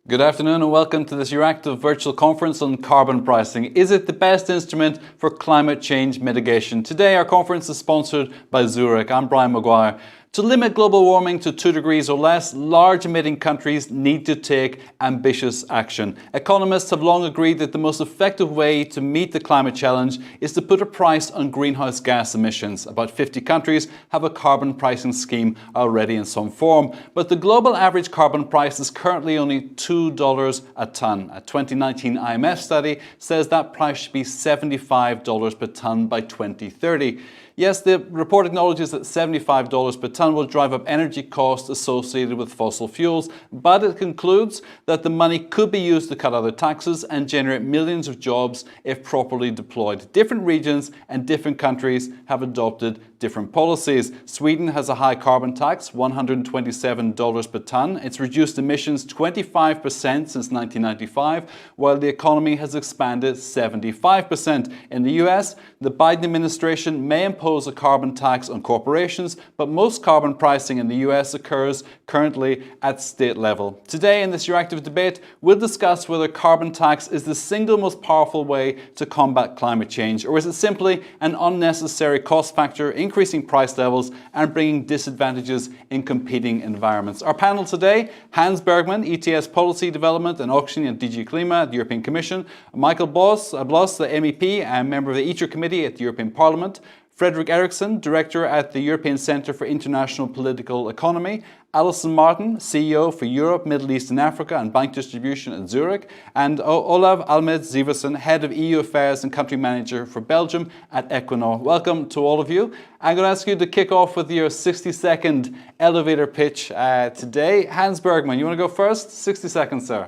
Good afternoon and welcome to this Euractiv virtual conference on carbon pricing. Is it the best instrument for climate change mitigation? Today our conference is sponsored by Zurich. I'm Brian Maguire. To limit global warming to 2 degrees or less, large emitting countries need to take ambitious action. Economists have long agreed that the most effective way to meet the climate challenge is to put a price on greenhouse gas emissions. About 50 countries have a carbon pricing scheme already in some form, but the global average carbon price is currently only $2 a tonne. A 2019 IMF study says that price should be $75 per tonne by 2030. Yes, the report acknowledges that $75 per tonne will drive up energy costs associated with fossil fuels, but it concludes that the money could be used to cut other taxes and generate millions of jobs if properly deployed. Different regions and different countries have adopted different policies. Sweden has a high carbon tax, $127 per tonne. It's reduced emissions 25% since 1995, while the economy has expanded 75%. In the US, the Biden administration may impose a carbon tax on corporations, but most carbon pricing in the US occurs currently at state level. Today in this Euractiv debate, we'll discuss whether carbon tax is the single most powerful way to combat climate change, or is it simply an unnecessary cost factor, increasing price levels and bringing disadvantages in competing environments. Our panel today, Hans Bergman, ETS Policy Development and Auctioning at DG Klima at the European Commission, Michael Blaz, the MEP and member of the ITRE Committee at the European Parliament, Frederick Erickson, Director at the European Centre for International Political Economy, Allison Martin, CEO for Europe, Middle East and Africa and Bank Distribution at Zurich, and Olav Almed-Sivertsen, Head of EU Affairs and Country Manager for Belgium at Equinor. Welcome to all of you. I'm going to ask you to kick off with your 60-second elevator pitch today. Hans Bergman, you want to go first? 60 seconds, sir.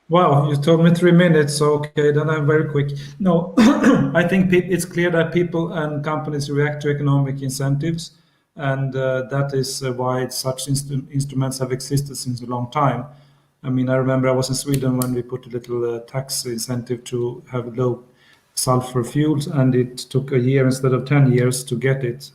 Wow, you told me 3 minutes, okay, then I'm very quick. No, I think it's clear that people and companies react to economic incentives, and that is why such instruments have existed since a long time. I mean, I remember I was in Sweden when we put a little tax incentive to have low sulfur fuels, and it took a year instead of 10 years to get it,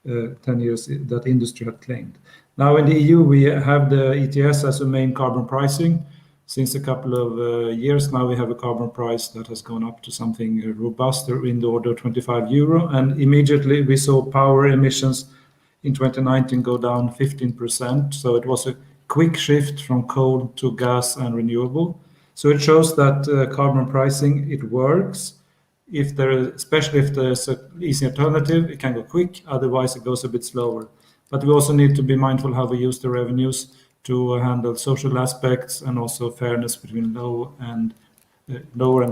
10 years that industry had claimed. Now in the EU, we have the ETS as a main carbon pricing. Since a couple of years now, we have a carbon price that has gone up to something robust in the order of 25 euro. And immediately we saw power emissions in 2019 go down 15%. So it was a quick shift from coal to gas and renewable. So it shows that carbon pricing, it works. Especially if there's an easy alternative, it can go quick. Otherwise, it goes a bit slower. But we also need to be mindful how we use the revenues to handle social aspects and also fairness between lower and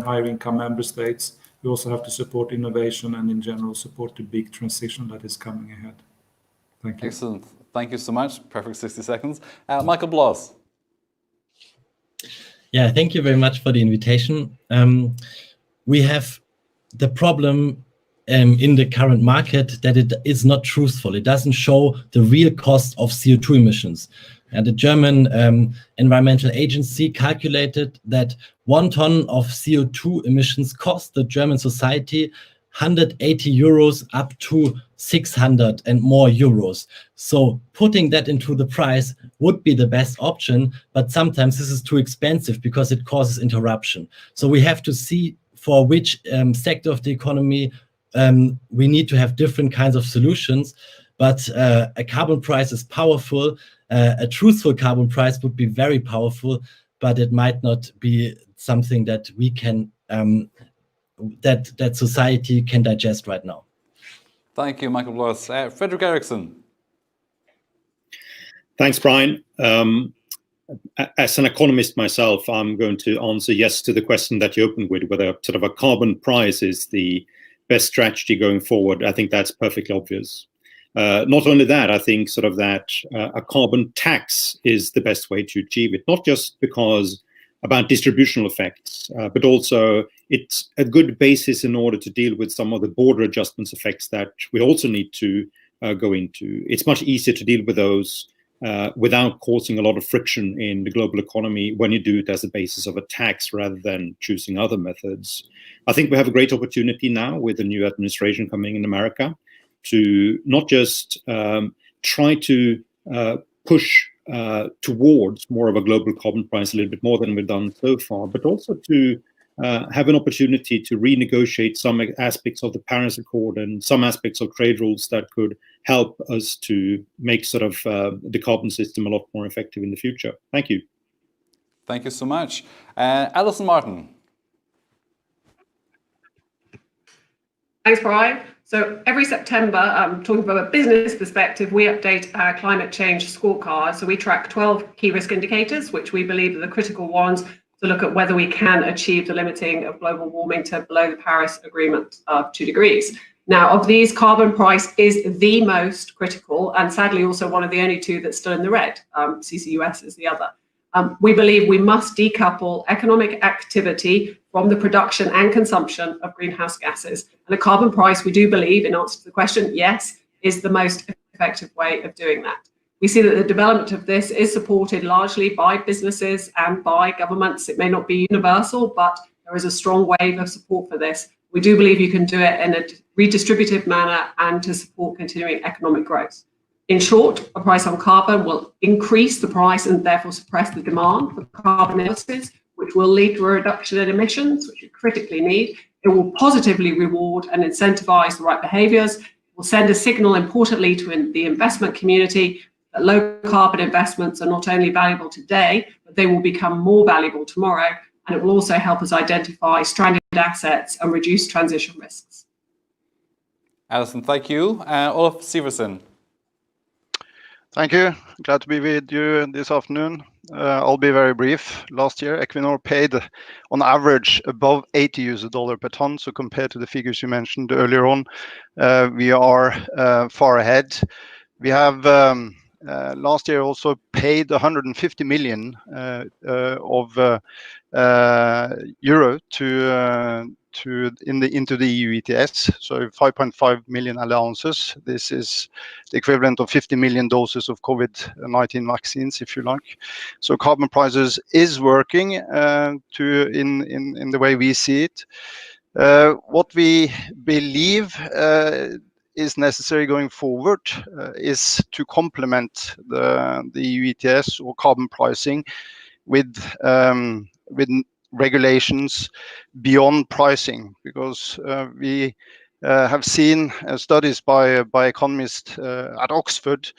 higher income member states. We also have to support innovation and in general support the big transition that is coming ahead. Thank you. Excellent. Thank you so much. Perfect 60 seconds. Michael Blaz. Yeah, thank you very much for the invitation. We have the problem in the current market that it is not truthful. It doesn't show the real cost of CO2 emissions. And the German environmental agency calculated that 1 ton of CO2 emissions cost the German society 180 euros up to 600 and more euros. So putting that into the price would be the best option, but sometimes this is too expensive because it causes interruption. So we have to see for which sector of the economy we need to have different kinds of solutions. But a carbon price is powerful. A truthful carbon price would be very powerful, but it might not be something that we can, that society can digest right now. Thank you, Michael Blaz. Frederick Erickson. Thanks, Brian. As an economist myself, I'm going to answer yes to the question that you opened with, whether sort of a carbon price is the best strategy going forward. I think that's perfectly obvious. Not only that, I think sort of that a carbon tax is the best way to achieve it, not just because about distributional effects, but also it's a good basis in order to deal with some of the border adjustments effects that we also need to go into. It's much easier to deal with those without causing a lot of friction in the global economy when you do it as a basis of a tax rather than choosing other methods. I think we have a great opportunity now with the new administration coming in America to not just try to push towards more of a global carbon price a little bit more than we've done so far, but also to have an opportunity to renegotiate some aspects of the Paris Accord and some aspects of trade rules that could help us to make sort of the carbon system a lot more effective in the future. Thank you. Thank you so much. Allison Martin. Thanks, Brian. So every September, talking from a business perspective, we update our climate change scorecard. So we track 12 key risk indicators, which we believe are the critical ones to look at whether we can achieve the limiting of global warming to below the Paris Agreement of 2 degrees. Now, of these, carbon price is the most critical, and sadly also one of the only two that's still in the red. CCUS is the other. We believe we must decouple economic activity from the production and consumption of greenhouse gases. And a carbon price, we do believe, in answer to the question, yes, is the most effective way of doing that. We see that the development of this is supported largely by businesses and by governments. It may not be universal, but there is a strong wave of support for this. We do believe you can do it in a redistributive manner and to support continuing economic growth. In short, a price on carbon will increase the price and therefore suppress the demand for carbon emitters, which will lead to a reduction in emissions, which we critically need. It will positively reward and incentivize the right behaviours. It will send a signal, importantly, to the investment community that low carbon investments are not only valuable today, but they will become more valuable tomorrow. And it will also help us identify stranded assets and reduce transition risks. Allison, thank you. Olaf Silverson. Thank you. Glad to be with you this afternoon. I'll be very brief. Last year, Equinor paid on average above $80 per ton. So compared to the figures you mentioned earlier on, we are far ahead. We have last year also paid 150 million of euro into the EU ETS, so 5.5 million allowances. This is the equivalent of 50 million doses of COVID-19 vaccines, if you like. So carbon prices is working in the way we see it. What we believe is necessary going forward is to complement the EU ETS or carbon pricing with regulations beyond pricing, because we have seen studies by economists at Oxford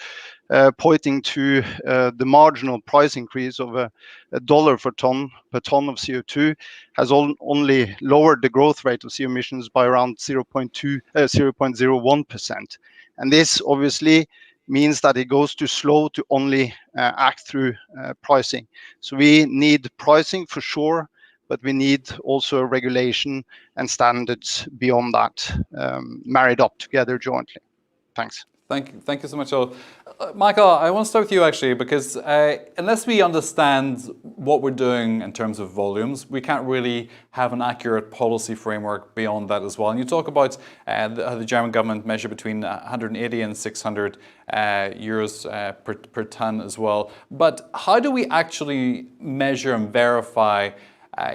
pointing to the marginal price increase of $1 per ton of CO2 has only lowered the growth rate of CO emissions by around 0.01%. And this obviously means that it goes too slow to only act through pricing. So we need pricing for sure, but we need also regulation and standards beyond that, married up together jointly. Thanks. Thank you so much, Olaf. Michael, I want to start with you actually, because unless we understand what we're doing in terms of volumes, we can't really have an accurate policy framework beyond that as well. And you talk about how the German government measure between 180 and 600 euros per ton as well. But how do we actually measure and verify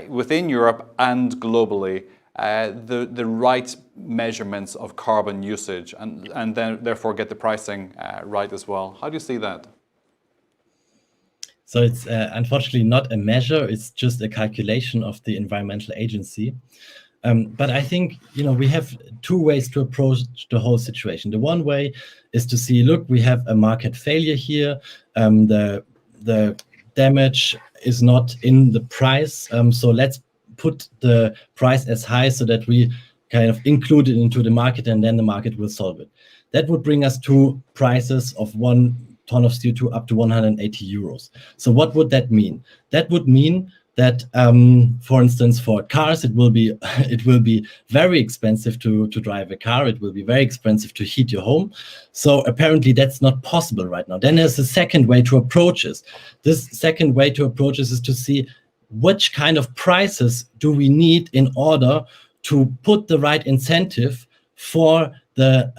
within Europe and globally the right measurements of carbon usage and then therefore get the pricing right as well? How do you see that? So it's unfortunately not a measure, it's just a calculation of the environmental agency. But I think, we have two ways to approach the whole situation. The one way is to see, look, we have a market failure here. The damage is not in the price. So let's put the price as high so that we kind of include it into the market and then the market will solve it. That would bring us to prices of 1 ton of CO2 up to 180 euros. So what would that mean? That would mean that, for instance, for cars, it will be very expensive to drive a car. It will be very expensive to heat your home. So apparently that's not possible right now. Then there's a second way to approach this. This second way to approach this is to see which kind of prices do we need in order to put the right incentive for the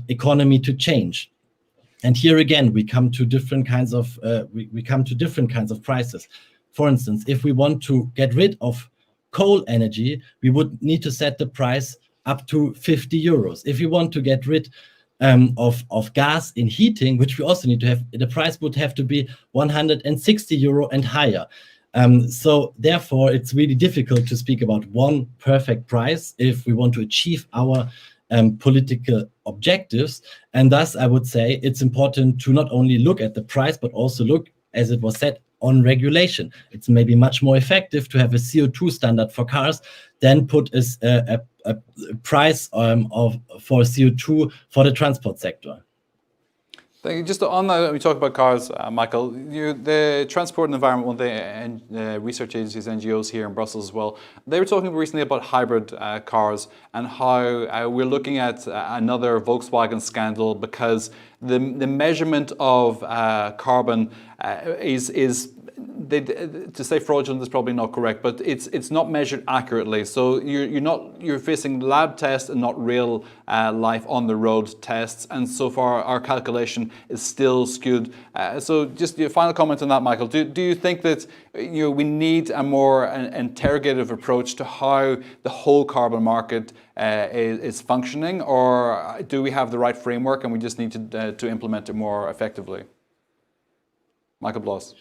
economy to change. And here again, we come to different kinds of prices. For instance, if we want to get rid of coal energy, we would need to set the price up to 50 euros. If we want to get rid of gas in heating, which we also need to have, the price would have to be 160 euro and higher. So therefore, it's really difficult to speak about one perfect price if we want to achieve our political objectives. And thus, I would say it's important to not only look at the price, but also look, as it was said, on regulation. It's maybe much more effective to have a CO2 standard for cars than put a price for CO2 for the transport sector. Thank you. Just on that, we talked about cars, Michael. The Transport and Environment, one of the research agencies, NGOs here in Brussels as well, they were talking recently about hybrid cars and how we're looking at another Volkswagen scandal because the measurement of carbon is to say fraudulent is probably not correct, but it's not measured accurately. So you're facing lab tests and not real life on the road tests. And so far, our calculation is still skewed. So just your final comment on that, Michael. Do you think that we need a more interrogative approach to how the whole carbon market is functioning, or do we have the right framework and we just need to implement it more effectively? Michael Blaz.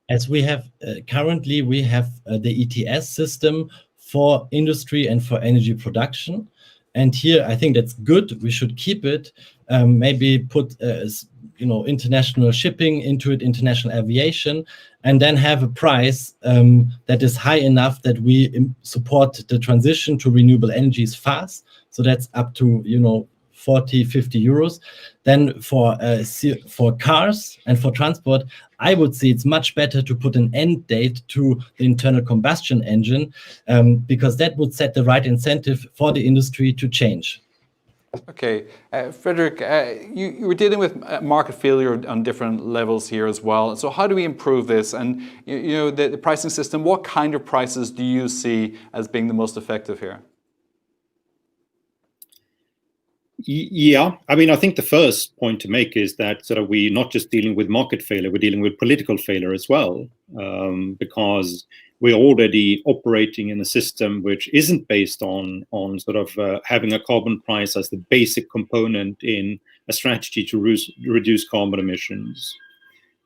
As we have currently, we have the ETS system for industry and for energy production. And here, I think that's good. We should keep it. Maybe put international shipping into it, international aviation, and then have a price that is high enough that we support the transition to renewable energies fast. So that's up to 40, 50 euros. Then for cars and for transport, I would say it's much better to put an end date to the internal combustion engine because that would set the right incentive for the industry to change. Okay, Frederick, you were dealing with market failure on different levels here as well. So how do we improve this? And the pricing system, what kind of prices do you see as being the most effective here? Yeah, I mean, I think the first point to make is that we're not just dealing with market failure, we're dealing with political failure as well, because we're already operating in a system which isn't based on having a carbon price as the basic component in a strategy to reduce carbon emissions.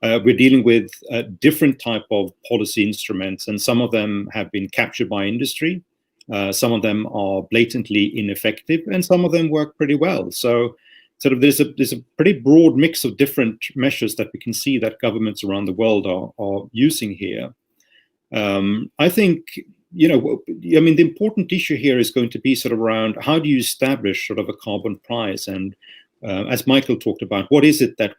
We're dealing with a different type of policy instruments, and some of them have been captured by industry. Some of them are blatantly ineffective, and some of them work pretty well. So there's a pretty broad mix of different measures that we can see that governments around the world are using here. I think, the important issue here is going to be around how do you establish a carbon price? And as Michael talked about, what is it that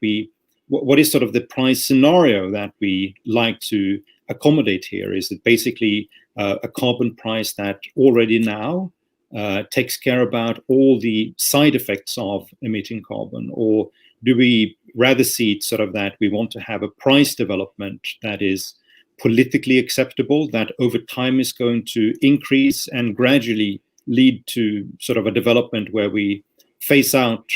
what is the price scenario that we like to accommodate here? Is it basically a carbon price that already now takes care about all the side effects of emitting carbon? Or do we rather see it that we want to have a price development that is politically acceptable, that over time is going to increase and gradually lead to a development where we phase out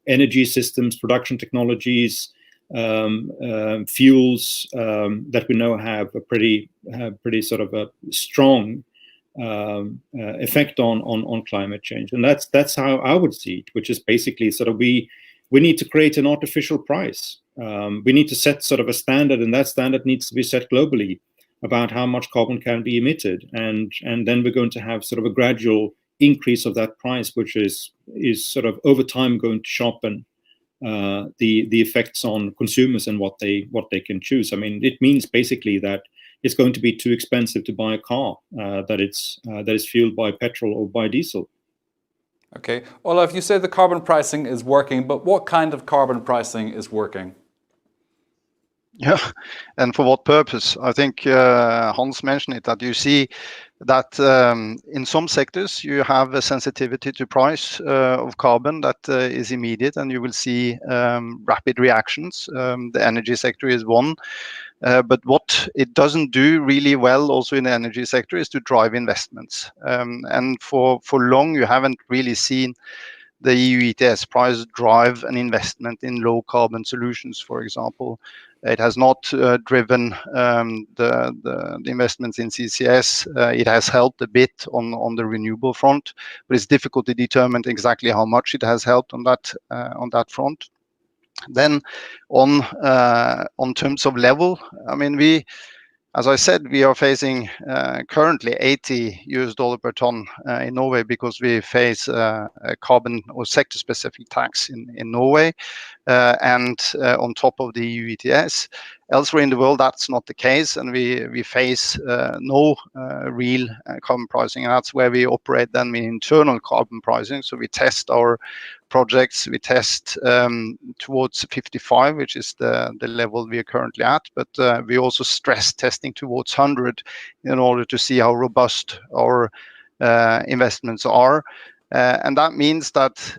energy systems, production technologies, fuels that we know have a pretty a strong effect on climate change. And that's how I would see it, which is basically we need to create an artificial price. We need to set a standard, and that standard needs to be set globally about how much carbon can be emitted, and then we're going to have a gradual increase of that price, which is over time going to sharpen the effects on consumers and what they can choose. I mean, it means basically that it's going to be too expensive to buy a car that is fueled by petrol or by diesel. Okay, Olaf, you said the carbon pricing is working, but what kind of carbon pricing is working? Yeah, and for what purpose? I think Hans mentioned it, that you see that in some sectors you have a sensitivity to price of carbon that is immediate, and you will see rapid reactions. The energy sector is one, but what it doesn't do really well also in the energy sector is to drive investments. And for long you haven't really seen the EU ETS price drive an investment in low carbon solutions, for example. It has not driven the investments in CCS. It has helped a bit on the renewable front, but it's difficult to determine exactly how much it has helped on that front. Then on terms of level, I mean, as I said, we are facing currently $80 per ton in Norway because we face a carbon or sector-specific tax in Norway, and on top of the EU ETS. Elsewhere in the world, that's not the case, and we face no real carbon pricing, and that's where we operate then with internal carbon pricing. So we test our projects, we test towards 55, which is the level we are currently at, but we also stress testing towards 100 in order to see how robust our investments are. And that means that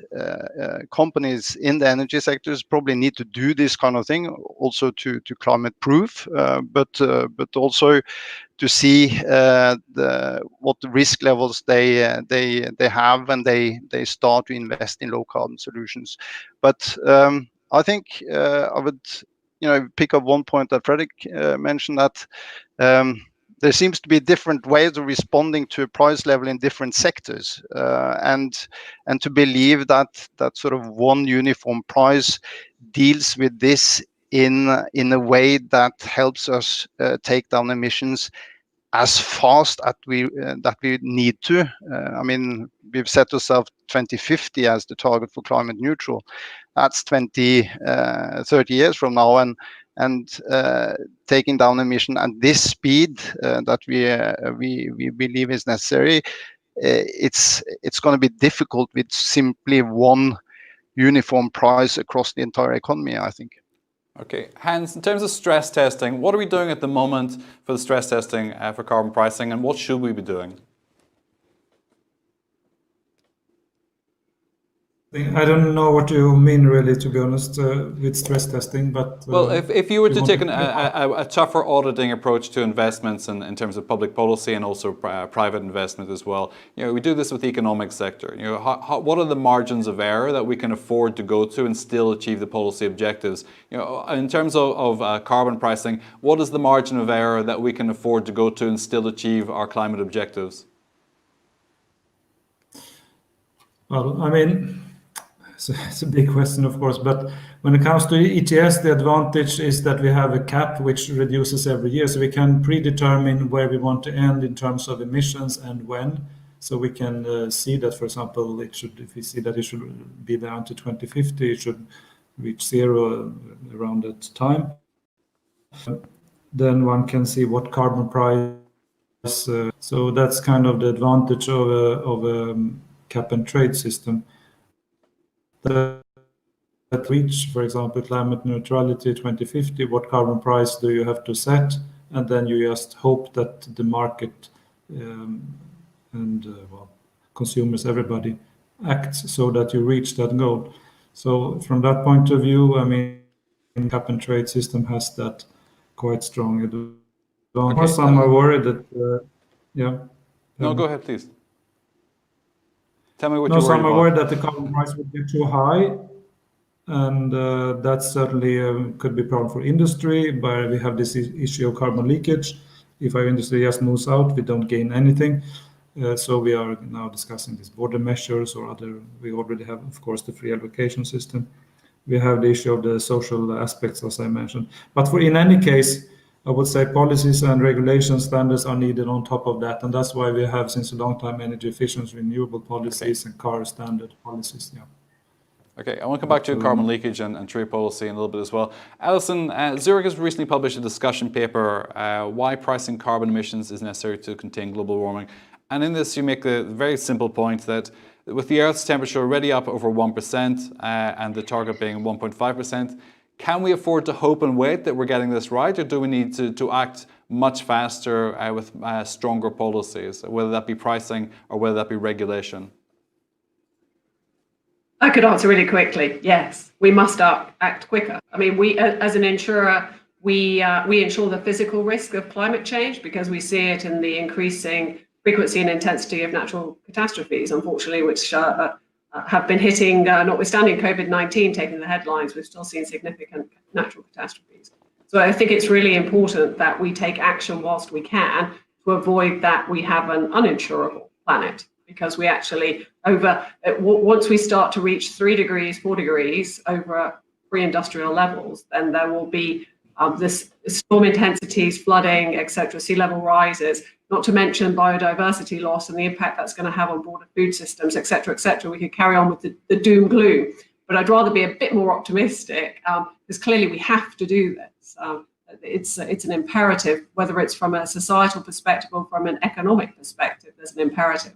companies in the energy sectors probably need to do this kind of thing also to climate proof, but also to see what the risk levels they have when they start to invest in low carbon solutions. But I think I would pick up one point that Frederick mentioned, that there seems to be different ways of responding to a price level in different sectors, and to believe that sort of one uniform price deals with this in a way that helps us take down emissions as fast as that we need to. I mean, we've set ourselves 2050 as the target for climate neutral. That's 30 years from now, and taking down emission at this speed that we believe is necessary, it's going to be difficult with simply one uniform price across the entire economy, I think. Okay, Hans, in terms of stress testing, what are we doing at the moment for the stress testing for carbon pricing, and what should we be doing? I don't know what you mean, really, to be honest, with stress testing. But well, if you were to take a tougher auditing approach to investments in terms of public policy and also private investment as well, we do this with the economic sector. What are the margins of error that we can afford to go to and still achieve the policy objectives? In terms of carbon pricing, what is the margin of error that we can afford to go to and still achieve our climate objectives? Well, I mean, it's a big question, of course, but when it comes to ETS, the advantage is that we have a cap which reduces every year, so we can predetermine where we want to end in terms of emissions and when. So we can see that, for example, if we see that it should be down to 2050, it should reach zero around that time. Then one can see what carbon price. So that's kind of the advantage of a cap and trade system. That reach, for example, climate neutrality 2050, what carbon price do you have to set? And then you just hope that the market and consumers, everybody, acts so that you reach that goal. So from that point of view, I mean, the cap and trade system has that quite strong advantage. Of course, some are worried that, No, go ahead, please. Tell me what you're worried some about. are worried that the carbon price would be too high, and that certainly could be a problem for industry, but we have this issue of carbon leakage. If our industry just moves out, we don't gain anything. So we are now discussing these border measures or other. We already have, of course, the free allocation system. We have the issue of the social aspects, as I mentioned. But in any case, I would say policies and regulation standards are needed on top of that, and that's why we have since a long time energy efficiency, renewable policies, and car standard policies. Yeah. Okay, I want to come back to carbon leakage and trade policy in a little bit as well. Allison, Zurich has recently published a discussion paper, why pricing carbon emissions is necessary to contain global warming. And in this, you make the very simple point that with the Earth's temperature already up over 1% and the target being 1.5%, can we afford to hope and wait that we're getting this right, or do we need to act much faster with stronger policies, whether that be pricing or whether that be regulation? I could answer really quickly. Yes, we must act quicker. I mean, we as an insurer, we insure the physical risk of climate change because we see it in the increasing frequency and intensity of natural catastrophes, unfortunately, which have been hitting, notwithstanding COVID-19 taking the headlines, we've still seen significant natural catastrophes. So I think it's really important that we take action whilst we can to avoid that we have an uninsurable planet, because we actually, once we start to reach 3 degrees, 4 degrees over pre-industrial levels, then there will be this storm intensities, flooding, etc., sea level rises, not to mention biodiversity loss and the impact that's going to have on broader food systems, etc., etc. We could carry on with the doom gloom, but I'd rather be a bit more optimistic, because clearly we have to do this. It's an imperative, whether it's from a societal perspective or from an economic perspective. There's an imperative.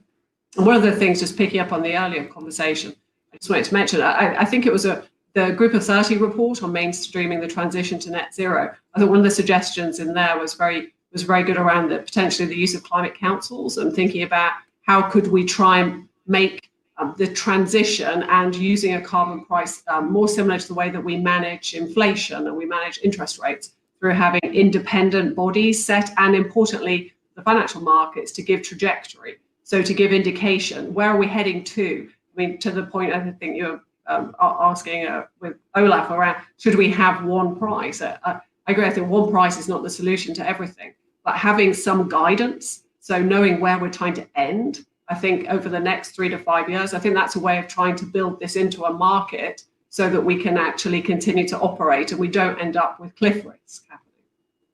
And one of the things, just picking up on the earlier conversation, I just wanted to mention, I think it was the Group of 30 report on mainstreaming the transition to net zero. I thought one of the suggestions in there was very good around potentially the use of climate councils and thinking about how could we try and make the transition and using a carbon price more similar to the way that we manage inflation and we manage interest rates, through having independent bodies set, and importantly, the financial markets to give trajectory. So to give indication, where are we heading to? I mean, to the point I think you're asking with Olaf around, should we have one price? I agree, I think one price is not the solution to everything, but having some guidance, so knowing where we're trying to end, I think over the next 3 to 5 years, I think that's a way of trying to build this into a market so that we can actually continue to operate and we don't end up with cliff risk happening.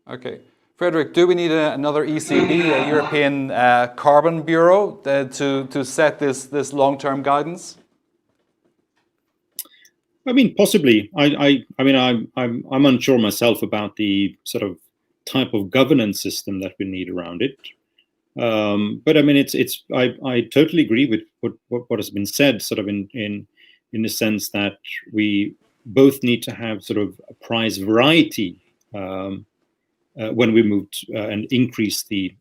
Okay. Frederick, do we need another ECB, a European Carbon Bureau, to set this long-term guidance? I mean, possibly. I'm unsure myself about the sort of type of governance system that we need around it. But I mean, I totally agree with what has been said, sort of in the sense that we both need to have sort of a price variety when we move and increase the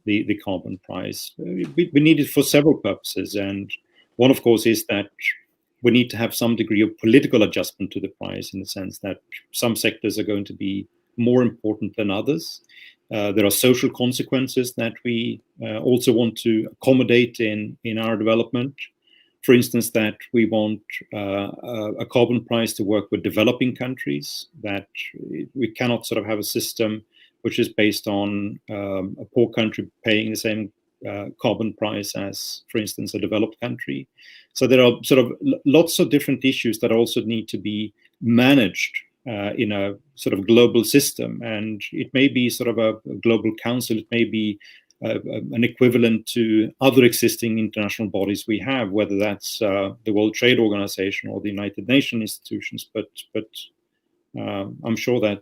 carbon price. We need it for several purposes, and one, of course, is that we need to have some degree of political adjustment to the price, in the sense that some sectors are going to be more important than others. There are social consequences that we also want to accommodate in our development. For instance, that we want a carbon price to work with developing countries, that we cannot sort of have a system which is based on a poor country paying the same carbon price as, for instance, a developed country. So there are sort of lots of different issues that also need to be managed in a sort of global system. And it may be sort of a global council, it may be an equivalent to other existing international bodies we have, whether that's the World Trade Organization or the United Nations institutions. But I'm sure that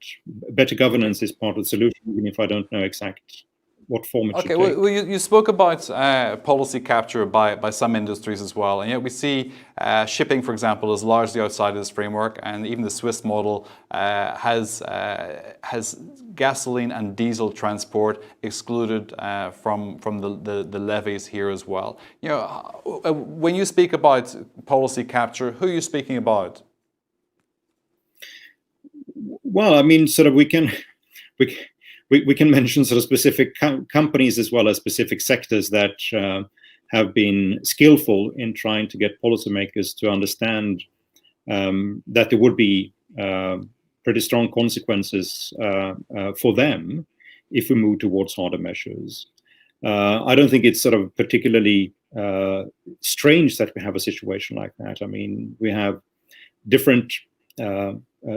better governance is part of the solution, even if I don't know exact what form it should take. Well, you spoke about policy capture by some industries as well, and yet we see shipping, for example, is largely outside of this framework, and even the Swiss model has gasoline and diesel transport excluded from the levies here as well. You know, when you speak about policy capture, who are you speaking about? Well, I mean, sort of we can mention sort of specific companies as well as specific sectors that have been skillful in trying to get policymakers to understand that there would be pretty strong consequences for them if we move towards harder measures. I don't think it's sort of particularly strange that we have a situation like that. I mean, we have different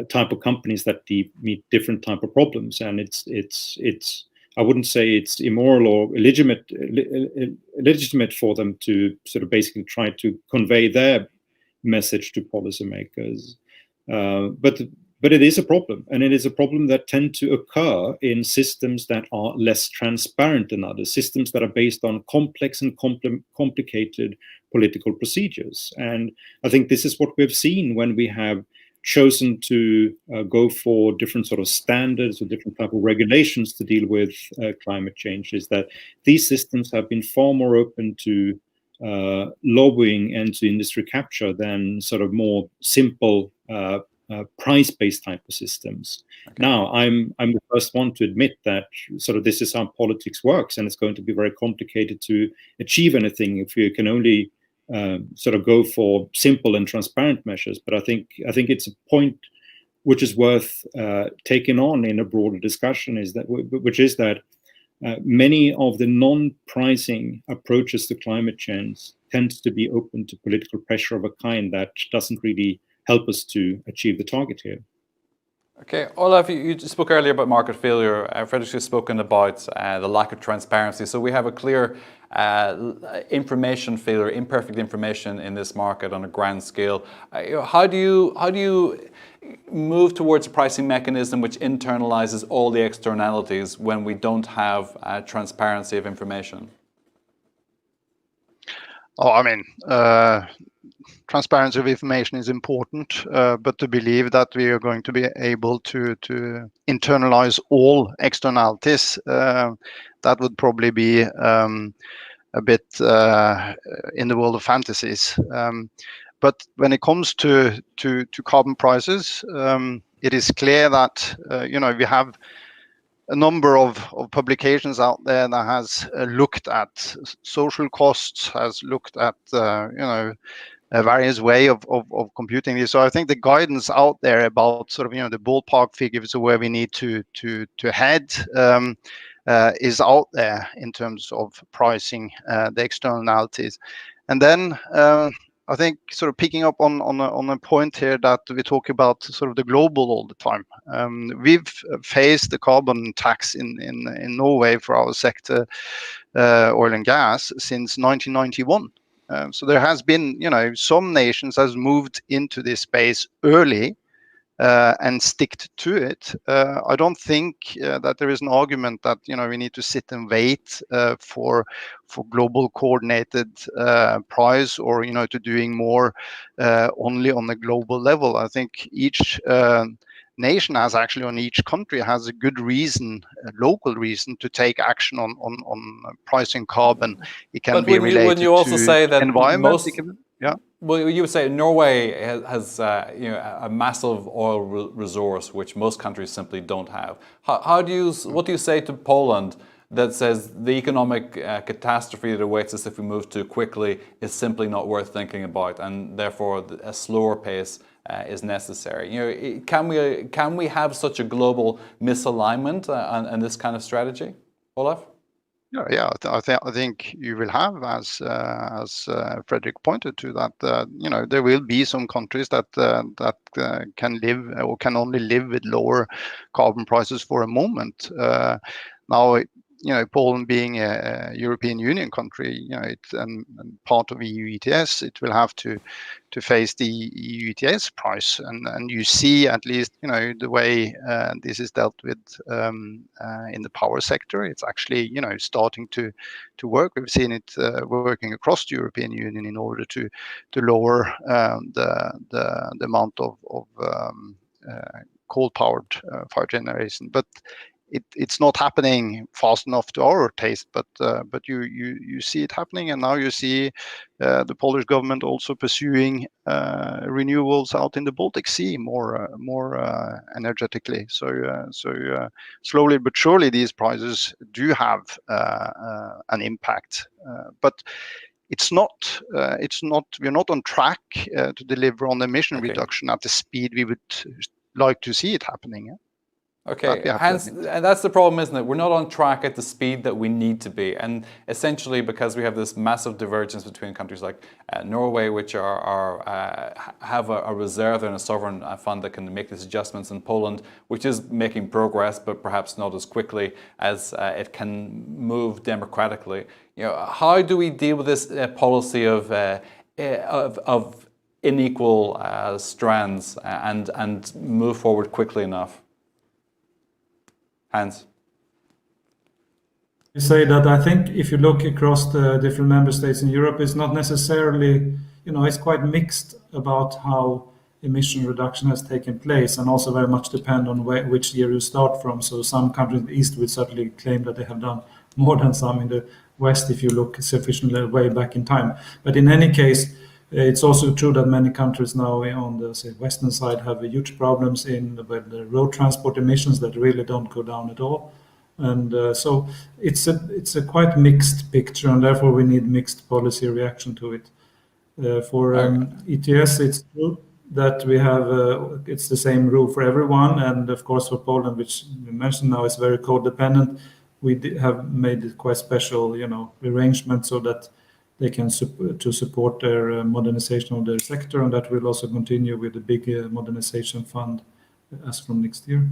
type of companies that meet different type of problems, and it's I wouldn't say it's immoral or illegitimate for them to sort of basically try to convey their message to policymakers, but it is a problem, and it is a problem that tend to occur in systems that are less transparent than others, systems that are based on complex and complicated political procedures. And I think this is what we've seen when we have chosen to go for different sort of standards or different type of regulations to deal with climate change, is that these systems have been far more open to lobbying and to industry capture than sort of more simple price-based type of systems. Okay. Now, I'm the first one to admit that sort of this is how politics works, and it's going to be very complicated to achieve anything if you can only sort of go for simple and transparent measures. But I think it's a point which is worth taking on in a broader discussion, which is that many of the non-pricing approaches to climate change tends to be open to political pressure of a kind that doesn't really help us to achieve the target here. Okay, Olaf, you spoke earlier about market failure. Frederick has spoken about the lack of transparency. So we have a clear information failure, imperfect information in this market on a grand scale. How do you move towards a pricing mechanism which internalizes all the externalities when we don't have transparency of information? Oh, I mean, transparency of information is important, but to believe that we are going to be able to internalize all externalities, that would probably be a bit in the world of fantasies. But when it comes to carbon prices, it is clear that we have a number of publications out there that has looked at social costs, has looked at various way of computing this. So I think the guidance out there about sort of the ballpark figures of where we need to head is out there in terms of pricing the externalities. And then I think sort of picking up on a point here that we talk about sort of the global all the time. We've faced the carbon tax in Norway for our sector, oil and gas, since 1991. So there has been, some nations has moved into this space early and sticked to it. I don't think that there is an argument that we need to sit and wait for global coordinated price or to doing more only on the global level. I think each nation has actually, on each country has a good reason, a local reason to take action on pricing carbon. It can be related you also to say that environment. Yeah. Well, you would say Norway has a massive oil resource which most countries simply don't have. What do you say to Poland that says the economic catastrophe that awaits us if we move too quickly is simply not worth thinking about, and therefore a slower pace is necessary? Can we have such a global misalignment and this kind of strategy, Olaf? Yeah, I think you will have, as Frederick pointed to, that there will be some countries that can live or can only live with lower carbon prices for a moment. Now, Poland being a European Union country, it's and part of EU ETS, it will have to face the EU ETS price, and you see at least the way this is dealt with in the power sector. It's actually starting to work. We've seen it working across the European Union in order to lower the amount of coal-powered fire generation, but it's not happening fast enough to our taste, but you see it happening, and now you see the Polish government also pursuing renewables out in the Baltic Sea more energetically. So slowly but surely these prices do have an impact, but it's not. We're not on track to deliver on the emission reduction at the speed we would like to see it happening. Okay, and that's the problem, isn't it? We're not on track at the speed that we need to be, and essentially because we have this massive divergence between countries like Norway, which have a reserve and a sovereign fund that can make these adjustments, and Poland, which is making progress, but perhaps not as quickly as it can move democratically. How do we deal with this policy of unequal strands and move forward quickly enough? Hans? You say that I think if you look across the different member states in Europe, it's not necessarily, it's quite mixed about how emission reduction has taken place, and also very much depend on which year you start from. So some countries in the East would certainly claim that they have done more than some in the West if you look sufficiently way back in time. But in any case, it's also true that many countries now on the western side have huge problems with the road transport emissions that really don't go down at all, and so it's a quite mixed picture, and therefore we need mixed policy reaction to it. For ETS, it's true that we have it's the same rule for everyone, and of course for Poland, which we mentioned now is very code dependent, we have made it quite special, arrangement so that they can support their modernization of their sector, and that will also continue with the big modernization fund as from next year.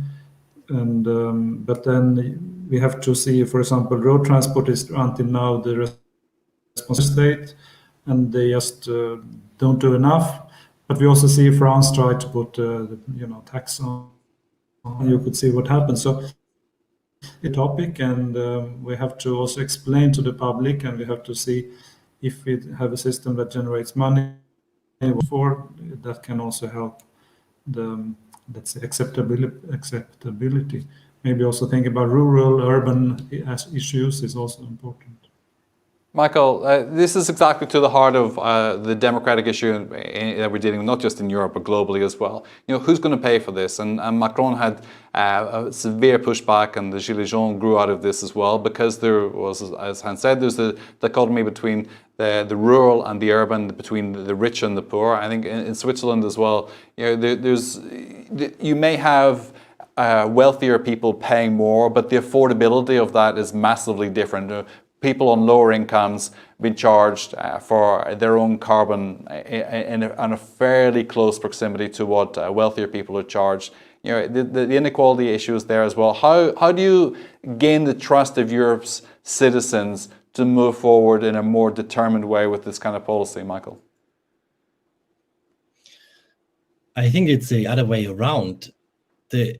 And but then we have to see, for example, road transport is until now the responsible state, and they just don't do enough. But we also see France try to put tax on. You could see what happens. So a topic, and we have to also explain to the public, and we have to see if we have a system that generates money for that can also help the, let's say, acceptability. Maybe also think about rural, urban issues is also important. Michael, this is exactly to the heart of the democratic issue that we're dealing with, not just in Europe, but globally as well. Who's going to pay for this? And Macron had a severe pushback, and the Gilets jaunes grew out of this as well, because there was, as Hans said, there's the dichotomy between the rural and the urban, between the rich and the poor. I think in Switzerland as well, you may have wealthier people paying more, but the affordability of that is massively different. People on lower incomes being charged for their own carbon in a fairly close proximity to what wealthier people are charged. The inequality issue is there as well. How do you gain the trust of Europe's citizens to move forward in a more determined way with this kind of policy, Michael? I think it's the other way around.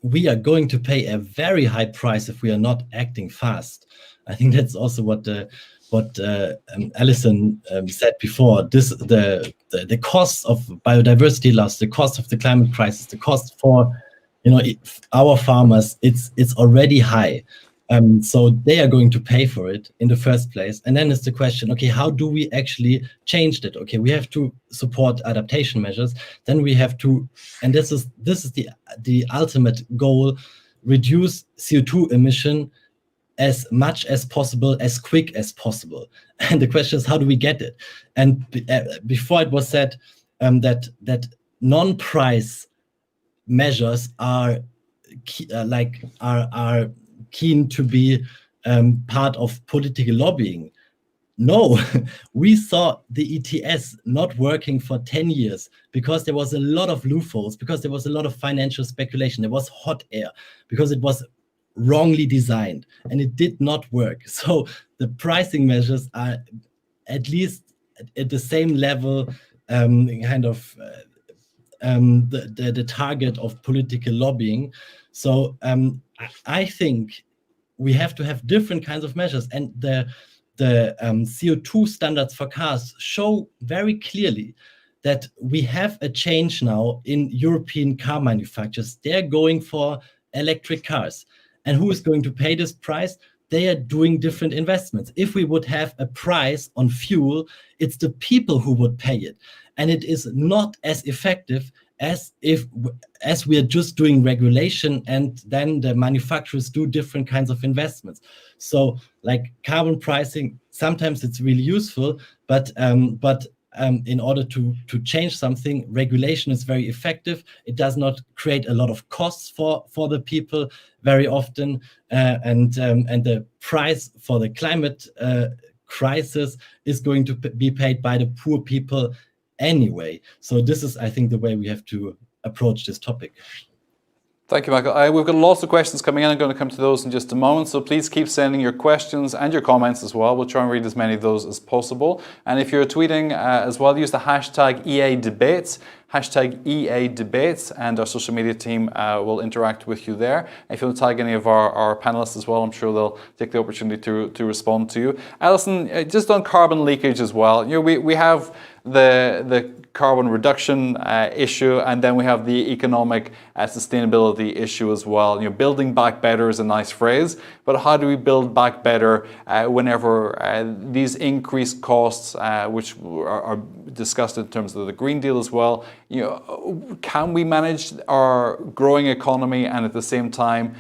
We are going to pay a very high price if we are not acting fast. I think that's also what Allison said before. The cost of biodiversity loss, the cost of the climate crisis, the cost for our farmers, it's already high. So they are going to pay for it in the first place. And then it's the question, okay, how do we actually change that? Okay, we have to support adaptation measures. Then we have to, and this is the ultimate goal, reduce CO2 emission as much as possible, as quick as possible. And the question is, how do we get it? And before it was said that non-price measures are keen to be part of political lobbying. No, we saw the ETS not working for 10 years because there was a lot of loopholes, because there was a lot of financial speculation, there was hot air, because it was wrongly designed and it did not work. So the pricing measures are at least at the same level, the target of political lobbying. So I think we have to have different kinds of measures, and the CO2 standards for cars show very clearly that we have a change now in European car manufacturers. They're going for electric cars. And who is going to pay this price? They are doing different investments. If we would have a price on fuel, it's the people who would pay it. And it is not as effective as we are just doing regulation and then the manufacturers do different kinds of investments. So like carbon pricing, sometimes it's really useful, but in order to change something, regulation is very effective. It does not create a lot of costs for the people very often, and the price for the climate crisis is going to be paid by the poor people anyway. So this is, I think, the way we have to approach this topic. Thank you, Michael. We've got lots of questions coming in. I'm going to come to those in just a moment. So please keep sending your questions and your comments as well. We'll try and read as many of those as possible. And if you're tweeting as well, use the hashtag #EADebates, hashtag #EADebates, and our social media team will interact with you there. If you'll tag any of our panelists as well, I'm sure they'll take the opportunity to respond to you. Allison, just on carbon leakage as well, we have the carbon reduction issue, and then we have the economic sustainability issue as well. Building back better is a nice phrase, but how do we build back better whenever these increased costs, which are discussed in terms of the Green Deal as well, can we manage our growing economy and at the same time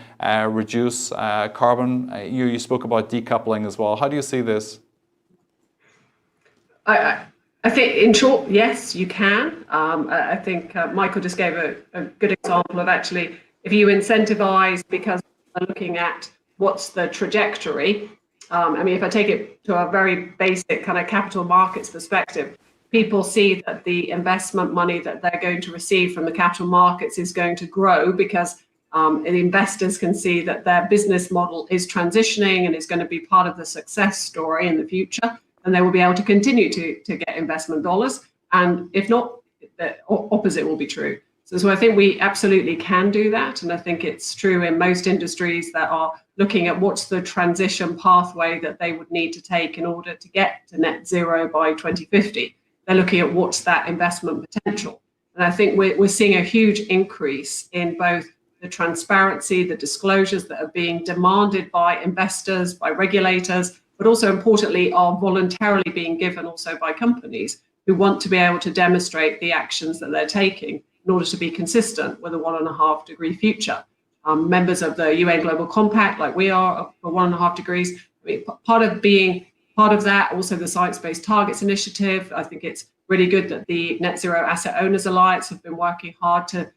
reduce carbon? You spoke about decoupling as well. How do you see this? I I think, in short, yes, you can. I think Michael just gave a good example of actually, if you incentivize because we're looking at what's the trajectory. I mean, if I take it to a very basic kind of capital markets perspective, people see that the investment money that they're going to receive from the capital markets is going to grow because the investors can see that their business model is transitioning and is going to be part of the success story in the future, and they will be able to continue to get investment dollars. And if not, the opposite will be true. So I think we absolutely can do that. And I think it's true in most industries that are looking at what's the transition pathway that they would need to take in order to get to net zero by 2050. They're looking at what's that investment potential. And I think we're seeing a huge increase in both the transparency, the disclosures that are being demanded by investors, by regulators, but also importantly are voluntarily being given also by companies who want to be able to demonstrate the actions that they're taking in order to be consistent with a 1.5 degree future. Members of the UN Global Compact, like we are, for 1.5 degrees. I mean, part of that, also the Science-Based Targets Initiative. I think it's really good that the Net Zero Asset Owners Alliance have been working hard to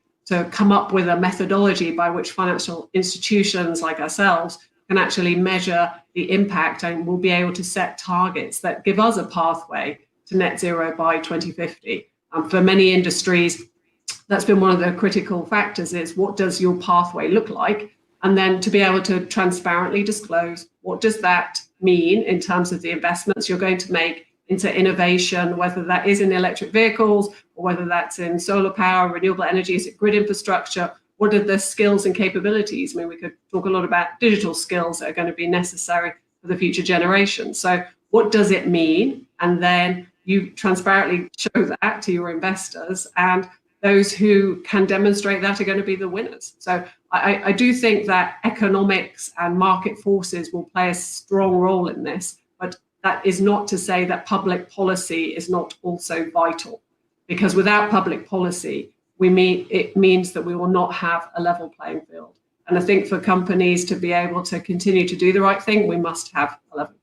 come up with a methodology by which financial institutions like ourselves can actually measure the impact and will be able to set targets that give us a pathway to net zero by 2050. For many industries, that's been one of the critical factors, is what does your pathway look like? And then to be able to transparently disclose what does that mean in terms of the investments you're going to make into innovation, whether that is in electric vehicles or whether that's in solar power, renewable energy, is it grid infrastructure? What are the skills and capabilities? I mean, we could talk a lot about digital skills that are going to be necessary for the future generations. So what does it mean? And then you transparently show that to your investors, and those who can demonstrate that are going to be the winners. So I do think that economics and market forces will play a strong role in this, but that is not to say that public policy is not also vital, because without public policy, it means that we will not have a level playing field. And I think for companies to be able to continue to do the right thing, we must have a level.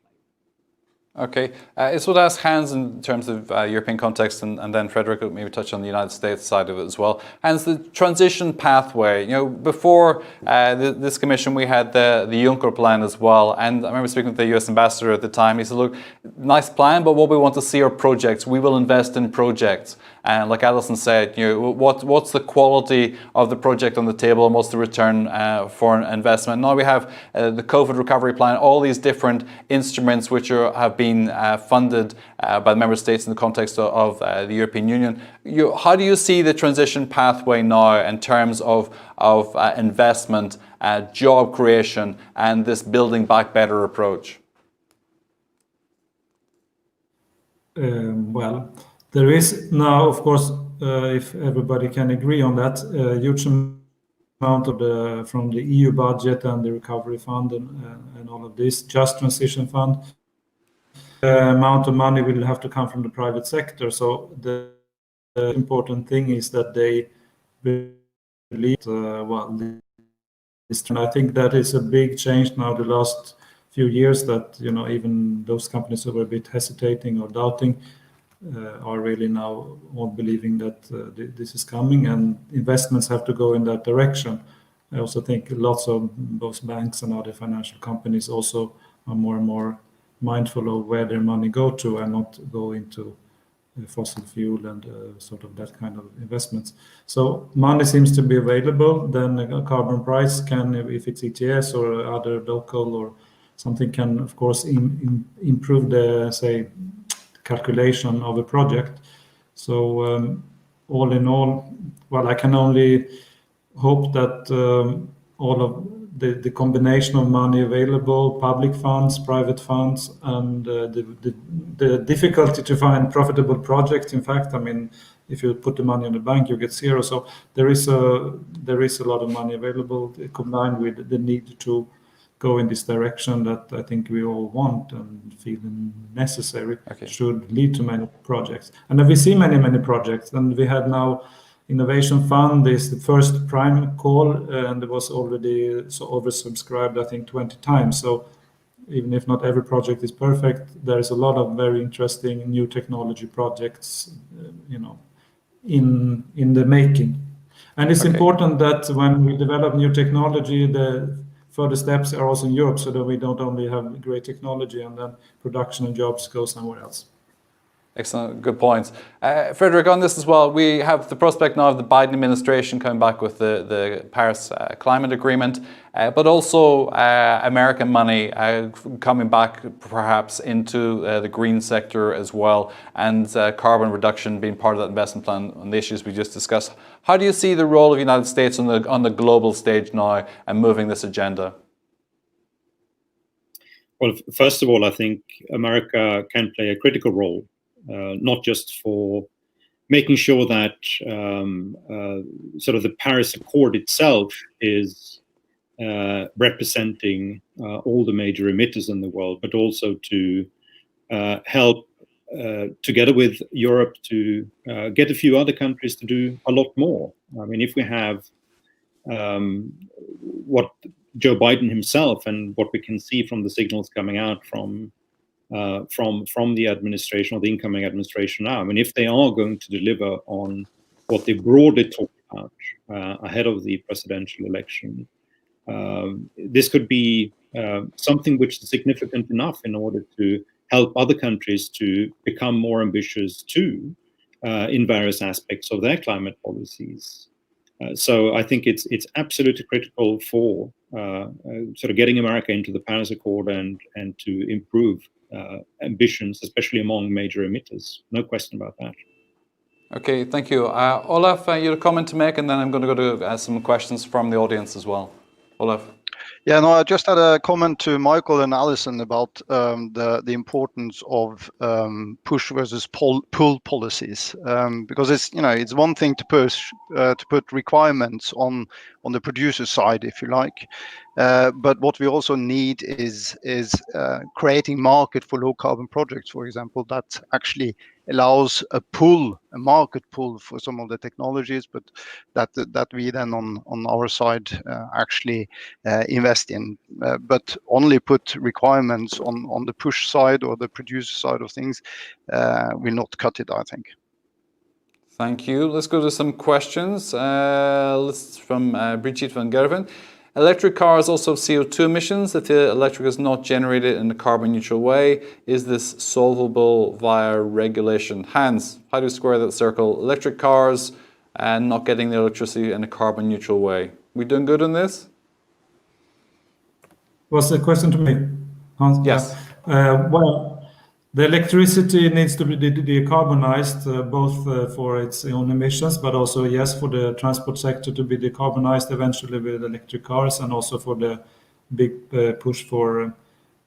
Okay, I would ask Hans in terms of European context, and then Frederick will maybe touch on the United States side of it as well. Hans, the transition pathway, before this commission we had the Juncker plan as well, and I remember speaking with the US ambassador at the time. He said, look, nice plan, but what we want to see are projects. We will invest in projects. And like Allison said, what's the quality of the project on the table and what's the return for an investment? Now we have the COVID recovery plan, all these different instruments which have been funded by the member states in the context of the European Union. How do you see the transition pathway now in terms of investment, job creation, and this building back better approach? Well, there is now, of course, if everybody can agree on that, a huge amount of from the EU budget and the recovery fund and all of this, just transition fund, amount of money will have to come from the private sector. So the important thing is that they believe, I think that is a big change now the last few years, that even those companies who were a bit hesitating or doubting are really now all believing that this is coming, and investments have to go in that direction. I also think lots of both banks and other financial companies also are more and more mindful of where their money go to and not go into fossil fuel and sort of that kind of investments. So money seems to be available. Then a carbon price can, if it's ETS or other local or something, can of course improve the, say, calculation of a project. So all in all, well, I can only hope that all of the combination of money available, public funds, private funds, and the difficulty to find profitable projects. In fact, I mean, if you put the money in the bank, you get zero. So there is a lot of money available, combined with the need to go in this direction that I think we all want and feel necessary. Okay. Should lead to many projects. And we see many projects, and we had now Innovation Fund is the first prime call, and it was already so oversubscribed, I think 20 times. So even if not every project is perfect, there is a lot of very interesting new technology projects, in the making. And it's important that when we develop new technology, the further steps are also in Europe, so that we don't only have great technology and then production and jobs go somewhere else. Excellent, good points. Frederick, on this as well, we have the prospect now of the Biden administration coming back with the Paris Climate Agreement, but also American money coming back perhaps into the green sector as well, and carbon reduction being part of that investment plan on the issues we just discussed. How do you see the role of the United States on the global stage now and moving this agenda? Well, first of all, I think America can play a critical role. Not just for making sure that sort of the Paris Accord itself is representing all the major emitters in the world, but also to help together with Europe to get a few other countries to do a lot more. I mean, if we have what Joe Biden himself and what we can see from the signals coming out from the administration or the incoming administration now. I mean, if they are going to deliver on what they broadly talked about ahead of the presidential election, this could be something which is significant enough in order to help other countries to become more ambitious too in various aspects of their climate policies. So I think it's absolutely critical for sort of getting America into the Paris Accord and to improve ambitions, especially among major emitters. No question about that. Okay, thank you. Olaf, you had a comment to make, and then I'm going to go to some questions from the audience as well. Olaf. Yeah, no, I just had a comment to Michael and Allison about the importance of push versus pull policies, because it's one thing to put requirements on the producer side, if you like, but what we also need is creating market for low carbon projects, for example, that actually allows a market pull for some of the technologies, but that we then on our side actually invest in, but only put requirements on the push side or the producer side of things will not cut it, I think. Thank you. Let's go to some questions. Let's from Brigitte van Gerven. Electric cars also have CO2 emissions if the electric is not generated in a carbon neutral way. Is this solvable via regulation? Hans, how do you square that circle? Electric cars and not getting the electricity in a carbon neutral way. We doing good on this? Was the question to me, Hans? Yes. Well, the electricity needs to be decarbonized, both for its own emissions, but also, yes, for the transport sector to be decarbonized eventually with electric cars, and also for the big push for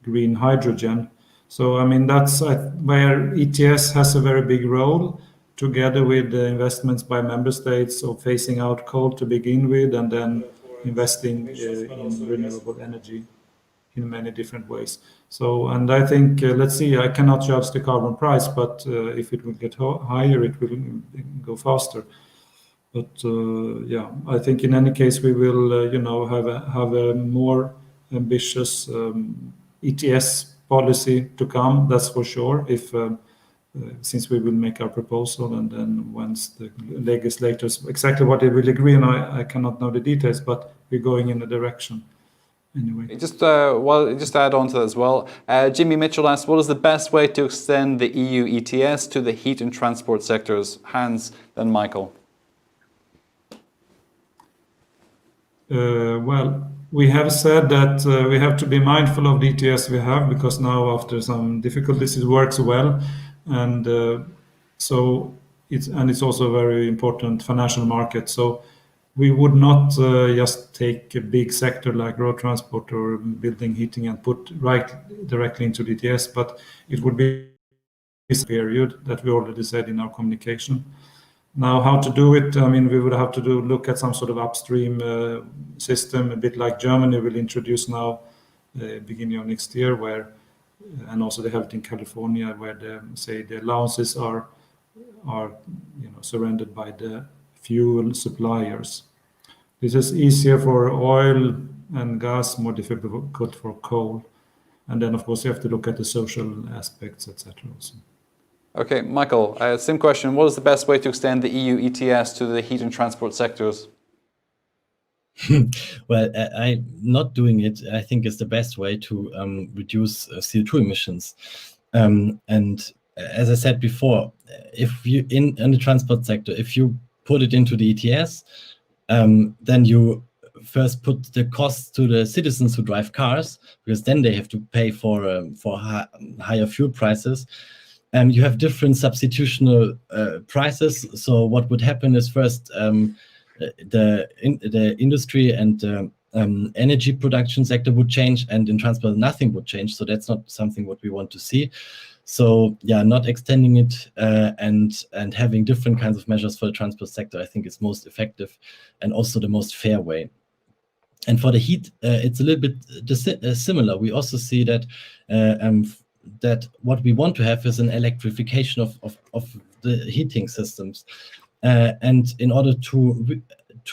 green hydrogen. So, I mean, that's where ETS has a very big role, together with the investments by member states of phasing out coal to begin with, and then investing in renewable energy in many different ways. So, and I think, let's see, I cannot judge the carbon price, but if it will get higher, it will go faster. But yeah, I think in any case, we will, have a more ambitious ETS policy to come, that's for sure, if since we will make our proposal, and then once the legislators, exactly what they will agree on, I cannot know the details, but we're going in a direction. Anyway. Just add on to that as well. Jimmy Mitchell asked, what is the best way to extend the EU ETS to the heat and transport sectors? Hans, then Michael. Well, we have said that we have to be mindful of the ETS we have, because now after some difficulties it works well, and so it's also a very important financial market. So we would not just take a big sector like road transport or building heating and put right directly into the ETS, but it would be a period that we already said in our communication. Now, how to do it? I mean, we would have to look at some sort of upstream system, a bit like Germany will introduce now, beginning of next year, where, and also they have it in California, where the allowances are surrendered by the fuel suppliers. This is easier for oil and gas, more difficult for coal. And then, of course, you have to look at the social aspects, etc. also. Okay, Michael, same question. What is the best way to extend the EU ETS to the heat and transport sectors? Well, I not doing it, I think, is the best way to reduce CO2 emissions. And as I said before, if you in the transport sector, if you put it into the ETS, then you first put the costs to the citizens who drive cars, because then they have to pay for higher fuel prices. You have different substitutional prices. So what would happen is first the industry and energy production sector would change, and in transport nothing would change. So that's not something what we want to see. So yeah, not extending it and having different kinds of measures for the transport sector, I think is most effective and also the most fair way. And for the heat, it's a little bit similar. We also see that that what we want to have is an electrification of the heating systems. And in order to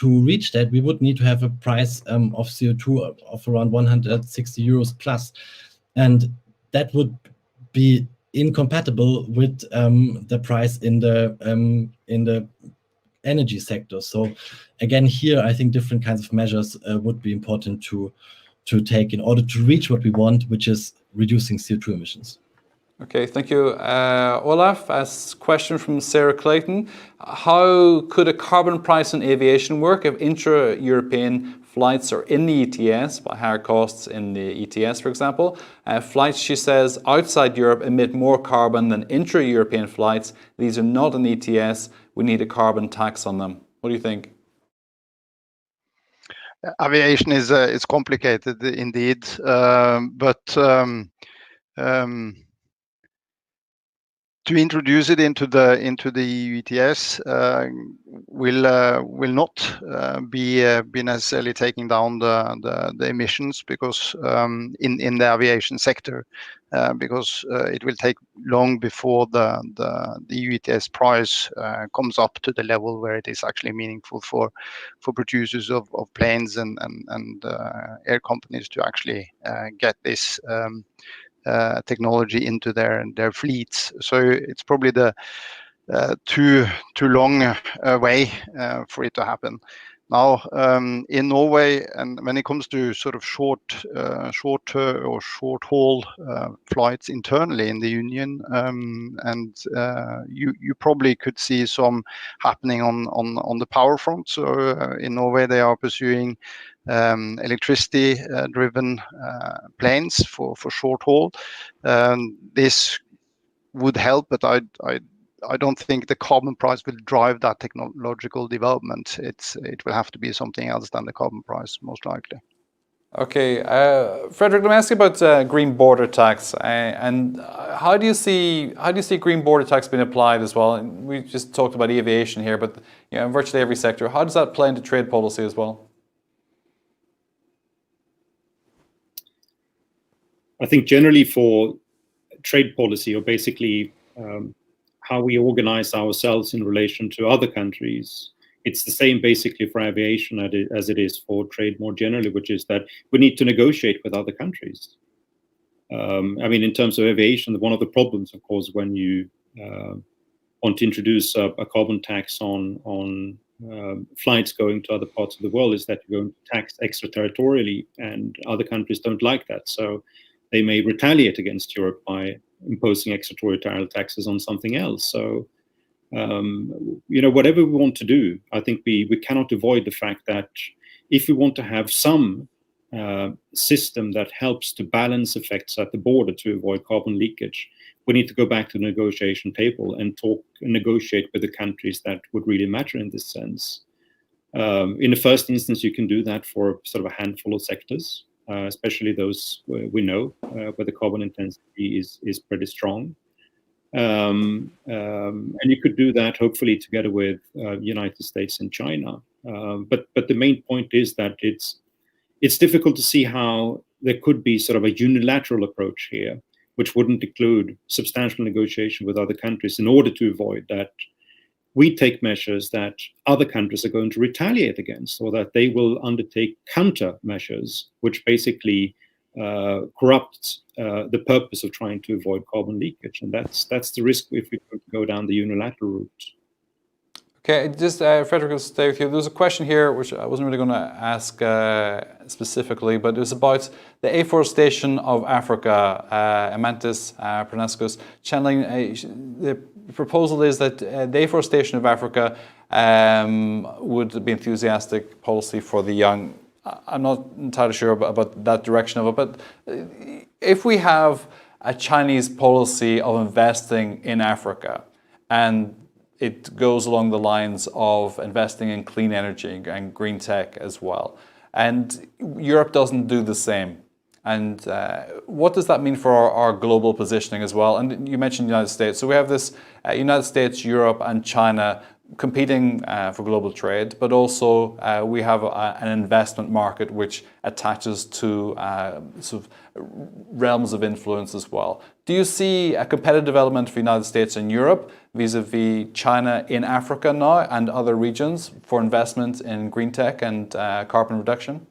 reach that, we would need to have a price of CO2 of around 160 euros plus. And that would be incompatible with the price in the energy sector. So again, here, I think different kinds of measures would be important to take in order to reach what we want, which is reducing CO2 emissions. Okay, thank you. Olaf, a question from Sarah Clayton. How could a carbon price in aviation work if intra-European flights are in the ETS by higher costs in the ETS, for example? Flights, she says, outside Europe emit more carbon than intra-European flights. These are not in the ETS. We need a carbon tax on them. What do you think? Aviation is complicated indeed, but to introduce it into the EU ETS will not be necessarily taking down the emissions, because in the aviation sector, because it will take long before the EU ETS price comes up to the level where it is actually meaningful for producers of planes and air companies to actually get this technology into their fleets. So it's probably the too long way for it to happen. Now, in Norway, and when it comes to sort of short haul flights internally in the union, and you probably could see some happening on the power front. So in Norway, they are pursuing electricity driven planes for short haul. This would help, but I don't think the carbon price will drive that technological development. It will have to be something else than the carbon price, most likely. Okay, Frederick, let me ask you about green border tax, and how do you see green border tax being applied as well? And we just talked about aviation here, but in virtually every sector, how does that play into trade policy as well? I think generally for trade policy, or basically how we organize ourselves in relation to other countries, it's the same basically for aviation as it is for trade more generally, which is that we need to negotiate with other countries. I mean, in terms of aviation, one of the problems, of course, when you want to introduce a carbon tax on flights going to other parts of the world is that you're going to tax extraterritorially, and other countries don't like that. So they may retaliate against Europe by imposing extraterritorial taxes on something else. So, whatever we want to do, I think we cannot avoid the fact that if we want to have some system that helps to balance effects at the border to avoid carbon leakage, we need to go back to the negotiation table and negotiate with the countries that would really matter in this sense. In the first instance, you can do that for sort of a handful of sectors, especially those we know where the carbon intensity is pretty strong. And you could do that hopefully together with United States and China. But the main point is that it's difficult to see how there could be sort of a unilateral approach here, which wouldn't include substantial negotiation with other countries in order to avoid that we take measures that other countries are going to retaliate against, or that they will undertake countermeasures, which basically corrupt the purpose of trying to avoid carbon leakage, and that's the risk if we go down the unilateral route. Okay, just Frederick, will stay with you. There's a question here which I wasn't really going to ask specifically, but it was about the afforestation of Africa. Amantis Pronascos channeling. The proposal is that the afforestation of Africa would be enthusiastic policy for the young. I'm not entirely sure about that direction of it, but if we have a Chinese policy of investing in Africa, and it goes along the lines of investing in clean energy and green tech as well, and Europe doesn't do the same. And what does that mean for our global positioning as well? And you mentioned the United States. So we have this United States, Europe, and China competing for global trade, but also we have an investment market which attaches to sort of realms of influence as well. Do you see a competitive element for the United States and Europe vis-a-vis China in Africa now and other regions for investment in green tech and carbon reduction?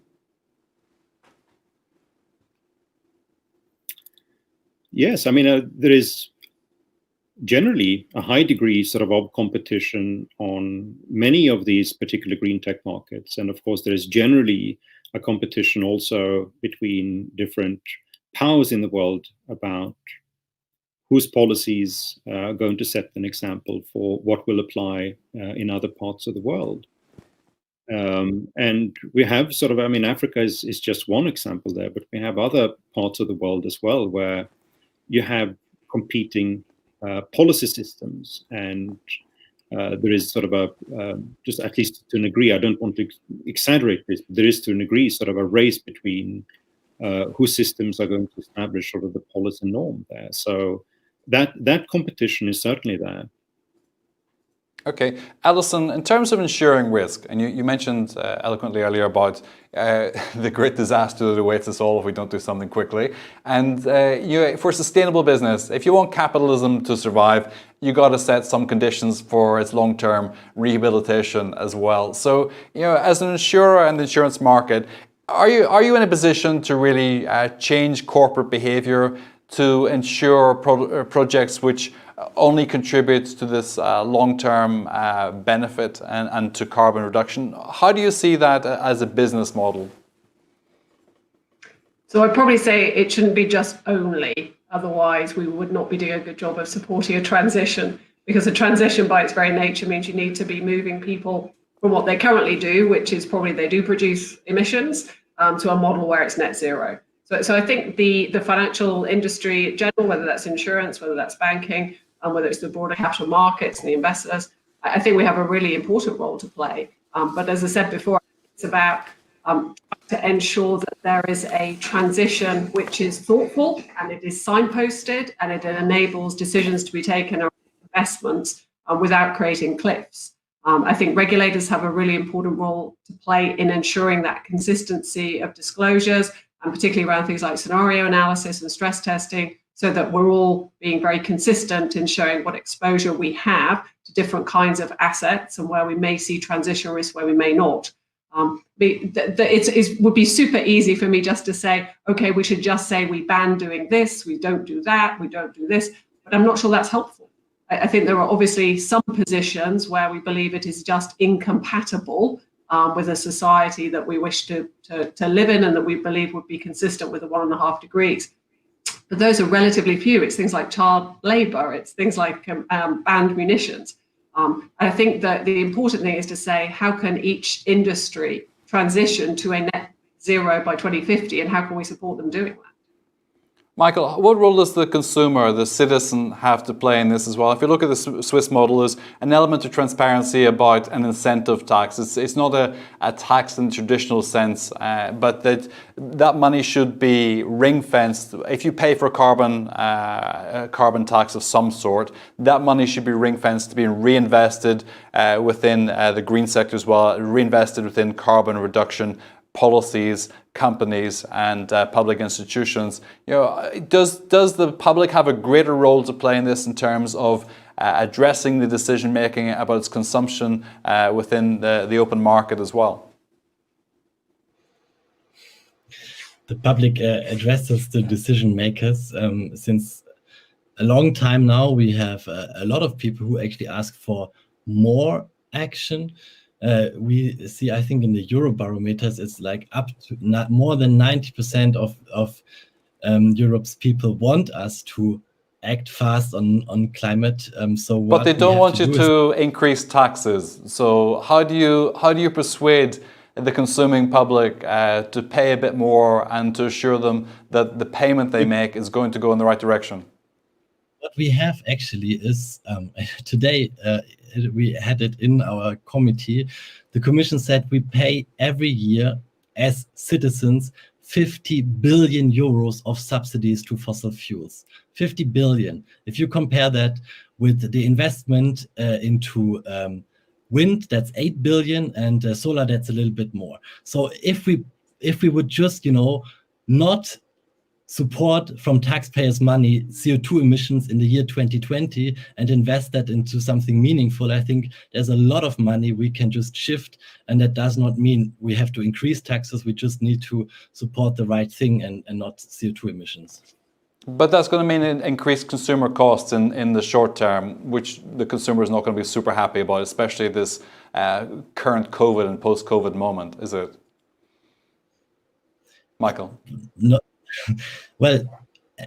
Yes, I mean, there is generally a high degree of competition on many of these particular green tech markets. And of course, there is generally a competition also between different powers in the world about whose policies are going to set an example for what will apply in other parts of the world. And we have Africa is just one example there, but we have other parts of the world as well where you have competing policy systems, and there is just at least to an degree, I don't want to exaggerate this, but there is to a degree a race between whose systems are going to establish the policy norm there. So that competition is certainly there. Okay, Allison, in terms of ensuring risk, and you mentioned eloquently earlier about the great disaster that awaits us all if we don't do something quickly. And for sustainable business, if you want capitalism to survive, you got to set some conditions for its long-term rehabilitation as well. So, as an insurer and the insurance market, are you in a position to really change corporate behaviour to ensure projects which only contributes to this long-term benefit and to carbon reduction? How do you see that as a business model? So I'd probably say it shouldn't be just only, otherwise we would not be doing a good job of supporting a transition, because a transition by its very nature means you need to be moving people from what they currently do, which is probably they do produce emissions, to a model where it's net zero. So I think the financial industry in general, whether that's insurance, whether that's banking, and whether it's the broader capital markets and the investors, I think we have a really important role to play. But as I said before, it's about to ensure that there is a transition which is thoughtful and it is signposted and it enables decisions to be taken around investments without creating cliffs. I think regulators have a really important role to play in ensuring that consistency of disclosures, and particularly around things like scenario analysis and stress testing, so that we're all being very consistent in showing what exposure we have to different kinds of assets and where we may see transition risk, where we may not. It would be super easy for me just to say, okay, we should just say we ban doing this, we don't do that, we don't do this, but I'm not sure that's helpful. I think there are obviously some positions where we believe it is just incompatible with a society that we wish to live in and that we believe would be consistent with the 1.5 degrees. But those are relatively few. It's things like child labour, it's things like banned munitions. I think that the important thing is to say, how can each industry transition to a net zero by 2050, and how can we support them doing that? Michael, what role does the consumer, the citizen, have to play in this as well? If you look at the Swiss model, there's an element of transparency about an incentive tax. It's not a tax in the traditional sense, but that money should be ring-fenced. If you pay for a carbon tax of some sort, that money should be ring-fenced to be reinvested within the green sector as well, reinvested within carbon reduction policies, companies, and public institutions. Does the public have a greater role to play in this in terms of addressing the decision making about its consumption within the open market as well? the public addresses the decision makers. Since a long time now, we have a lot of people who actually ask for more action. We see, I think in the Eurobarometers, it's like up to more than 90% of Europe's people want us to act fast on climate. But they don't want you to increase taxes. So how do you persuade the consuming public to pay a bit more and to assure them that the payment they make is going to go in the right direction? What we have actually is today we had it in our committee. The Commission said we pay every year as citizens 50 billion euros of subsidies to fossil fuels. 50 billion. If you compare that with the investment into wind, that's 8 billion, and solar, that's a little bit more. So if we would just, not support from taxpayers' money CO2 emissions in the year 2020 and invest that into something meaningful, I think there's a lot of money we can just shift, and that does not mean we have to increase taxes. We just need to support the right thing and not CO2 emissions. But that's going to mean increased consumer costs in the short term, which the consumer is not going to be super happy about, especially this current COVID and post-COVID moment, is it? Michael? No. Well,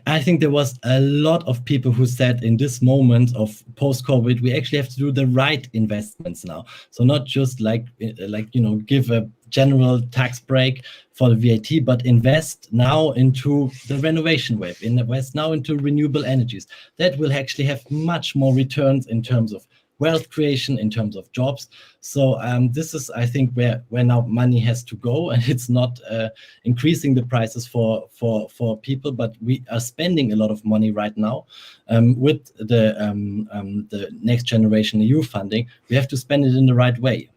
I think there was a lot of people who said in this moment of post-COVID, we actually have to do the right investments now. So not just like give a general tax break for the VAT, but invest now into the renovation wave, invest now into renewable energies. That will actually have much more returns in terms of wealth creation, in terms of jobs. So this is, I think, where now money has to go, and it's not increasing the prices for people, but we are spending a lot of money right now with the Next Generation EU funding. We have to spend it in the right way.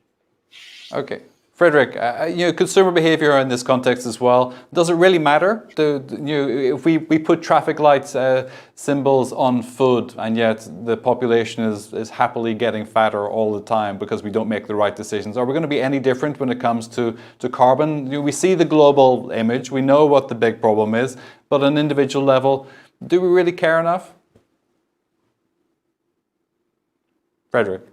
Okay. Frederick, consumer behavior in this context as well. Does it really matter? If we put traffic lights symbols on food, and yet the population is happily getting fatter all the time because we don't make the right decisions, are we going to be any different when it comes to carbon? We see the global image, we know what the big problem is, but on an individual level, do we really care enough? Frederick.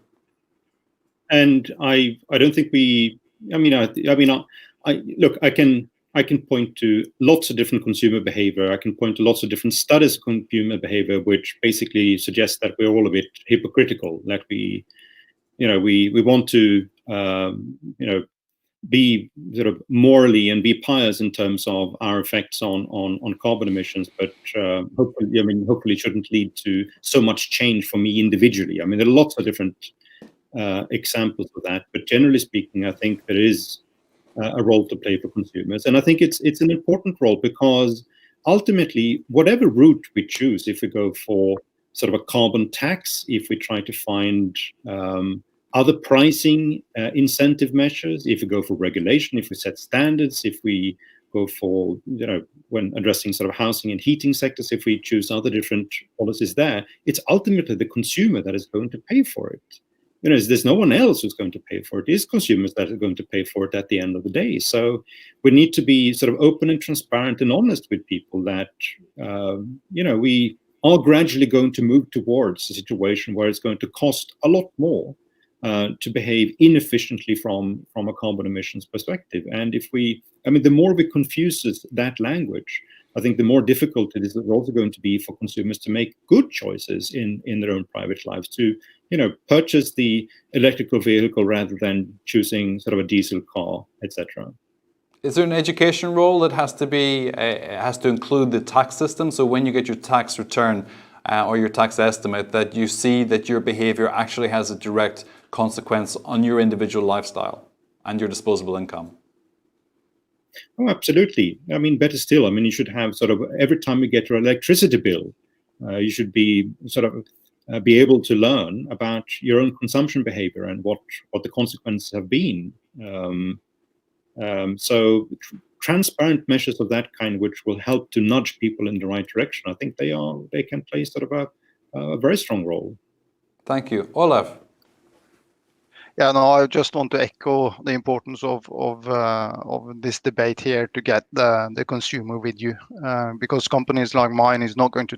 And I don't think we. Look, I can point to lots of different consumer behavior. I can point to lots of different studies of consumer behavior, which basically suggest that we're all a bit hypocritical. That we want to, be sort of morally and be pious in terms of our effects on carbon emissions, but hopefully shouldn't lead to so much change for me individually. I mean, there are lots of different examples of that, but generally speaking, I think there is a role to play for consumers, and I think it's an important role, because ultimately, whatever route we choose, if we go for sort of a carbon tax, if we try to find other pricing incentive measures, if we go for regulation, if we set standards, if we go for, when addressing sort of housing and heating sectors, if we choose other different policies there, it's ultimately the consumer that is going to pay for it. There's no one else who's going to pay for it. It is consumers that are going to pay for it at the end of the day. So we need to be sort of open and transparent and honest with people that, we are gradually going to move towards a situation where it's going to cost a lot more to behave inefficiently from a carbon emissions perspective. And the more we confuse that language, I think the more difficult it is also going to be for consumers to make good choices in their own private lives, to purchase the electrical vehicle rather than choosing sort of a diesel car, etc. Is there an education role that has to include the tax system? So when you get your tax return or your tax estimate, that you see that your behavior actually has a direct consequence on your individual lifestyle and your disposable income? Oh, absolutely. I mean, better still, you should have sort of, every time you get your electricity bill, you should be sort of be able to learn about your own consumption behavior and what the consequences have been. So transparent measures of that kind, which will help to nudge people in the right direction, I think they can play sort of a very strong role. Thank you. Olaf. Yeah, no, I just want to echo the importance of this debate here to get the consumer with you, because companies like mine is not going to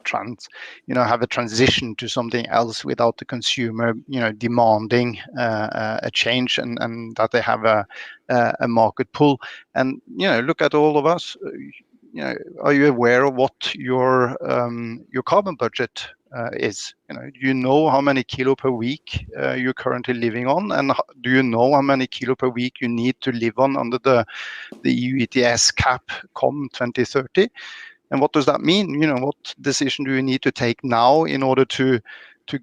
have a transition to something else without the consumer, demanding a change and that they have a market pull. And look at all of us. Are you aware of what your carbon budget is? Do you know how many kilo per week you're currently living on, and do you know how many kilo per week you need to live on under the EU ETS cap come 2030? And what does that mean? What decision do you need to take now in order to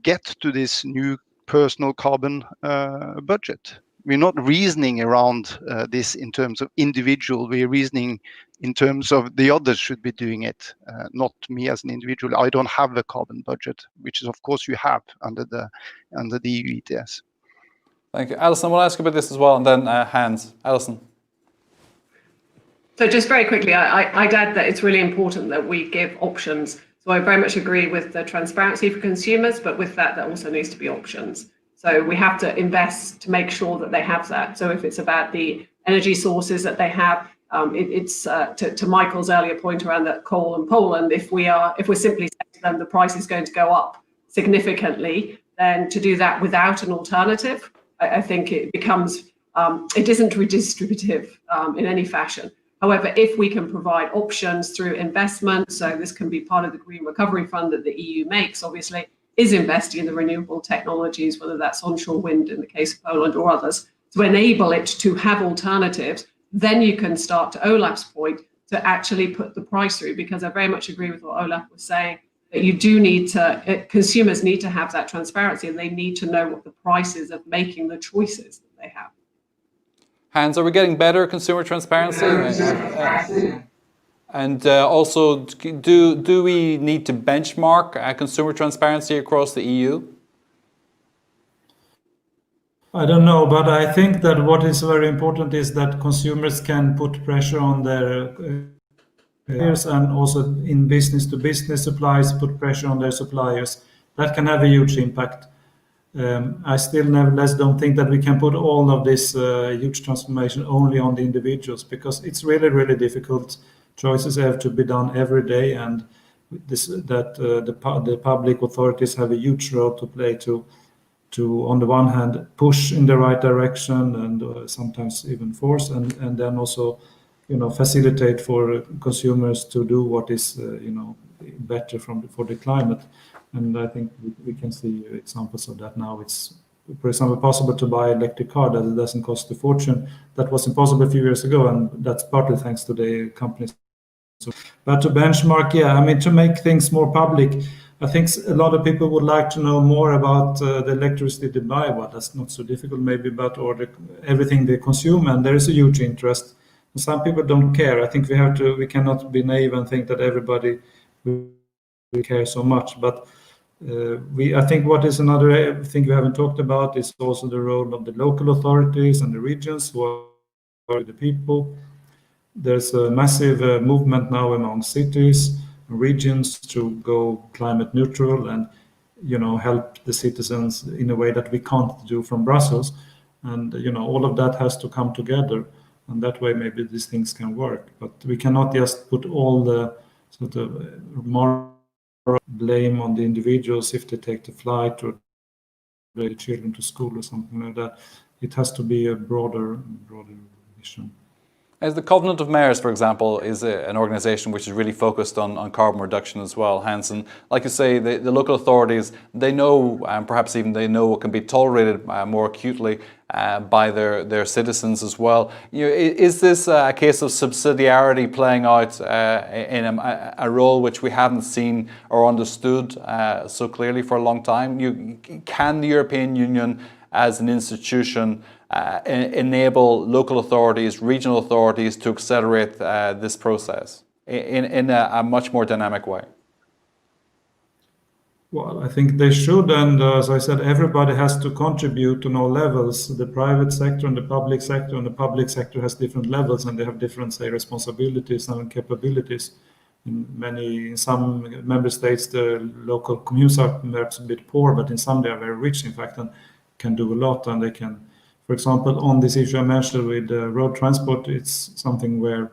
get to this new personal carbon budget? We're not reasoning around this in terms of individual. We're reasoning in terms of the others should be doing it, not me as an individual. I don't have a carbon budget, which is of course you have under the EU ETS. Thank you. Allison, I want to ask you about this as well, and then Hans. Allison. So just very quickly, I'd add that it's really important that we give options. So I very much agree with the transparency for consumers, but with that, there also needs to be options. So we have to invest to make sure that they have that. So if it's about the energy sources that they have, it's to Michael's earlier point around that coal and Poland. If we're simply saying to them the price is going to go up significantly, then to do that without an alternative, I think it becomes it isn't redistributive in any fashion. However, if we can provide options through investment, so this can be part of the Green Recovery Fund that the EU makes, obviously, is investing in the renewable technologies, whether that's onshore wind in the case of Poland or others, to enable it to have alternatives, then you can start, to Olaf's point, to actually put the price through, because I very much agree with what Olaf was saying, that you do need to, consumers need to have that transparency, and they need to know what the price is of making the choices that they have. Hans, are we getting better consumer transparency? And also, do we need to benchmark consumer transparency across the EU? I don't know, but I think that what is very important is that consumers can put pressure on their peers, and also in business-to-business suppliers put pressure on their suppliers. That can have a huge impact. I still nevertheless don't think that we can put all of this huge transformation only on the individuals, because it's really, really difficult. Choices have to be done every day, and the public authorities have a huge role to play to on the one hand push in the right direction, and sometimes even force, and then also facilitate for consumers to do what is better for the climate. And I think we can see examples of that now. It's, for example, possible to buy an electric car that it doesn't cost a fortune. That was impossible a few years ago, and that's partly thanks to the companies. But to benchmark, to make things more public, I think a lot of people would like to know more about the electricity they buy. Well, that's not so difficult maybe, but everything they consume, and there is a huge interest. Some people don't care. I think we cannot be naive and think that everybody will care so much. But I think what is another thing we haven't talked about is also the role of the local authorities and the regions who are the people. There's a massive movement now among cities and regions to go climate neutral and help the citizens in a way that we can't do from Brussels. And all of that has to come together, and that way maybe these things can work. But we cannot just put all the sort of moral blame on the individuals if they take the flight or the children to school or something like that. It has to be a broader vision. As the Covenant of Mayors, for example, is an organisation which is really focused on carbon reduction as well, Hansen. Like you say, the local authorities, they know, and perhaps even they know what can be tolerated more acutely by their citizens as well. Is this a case of subsidiarity playing out in a role which we haven't seen or understood so clearly for a long time? Can the European Union as an institution enable local authorities, regional authorities to accelerate this process in a much more dynamic way? Well, I think they should, and as I said, everybody has to contribute on all levels, the private sector and the public sector, and the public sector has different levels and they have different, say, responsibilities and capabilities. In some member states, the local communes are perhaps a bit poor, but in some they are very rich, in fact, and can do a lot, and they can For example, on this issue I mentioned with road transport, it's something where,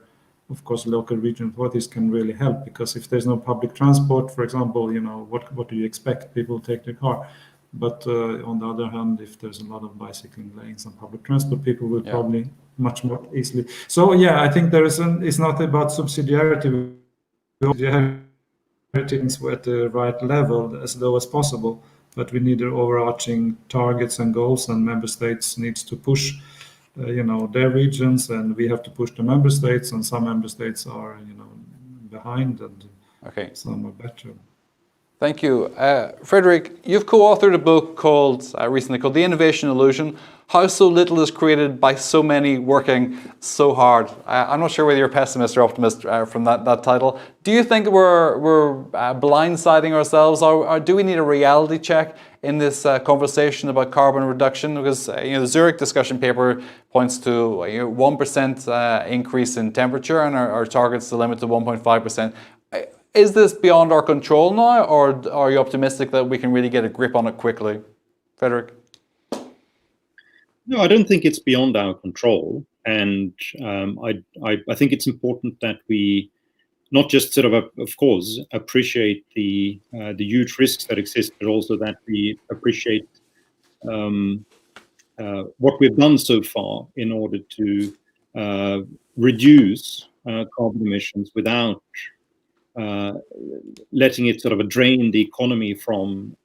of course, local regional authorities can really help, because if there's no public transport, for example, what do you expect? People take their car. But on the other hand, if there's a lot of bicycling lanes and public transport, people will probably much more easily. So yeah, I think it's not about subsidiarity. Things at the right level, as low as possible, but we need overarching targets and goals, and member states needs to push their regions, and we have to push the member states, and some member states are behind, and some are better. Thank you. Frederick, you've co-authored a book recently called The Innovation Illusion: How So Little is Created by So Many Working So Hard. I'm not sure whether you're a pessimist or optimist from that title. Do you think we're blindsiding ourselves, or do we need a reality check in this conversation about carbon reduction? Because the Zurich discussion paper points to 1% increase in temperature, and our target's the limit to 1.5%. Is this beyond our control now, or are you optimistic that we can really get a grip on it quickly? Frederick? No, I don't think it's beyond our control. And I think it's important that we not just of course, appreciate the huge risks that exist, but also that we appreciate what we've done so far in order to reduce carbon emissions without letting it drain the economy from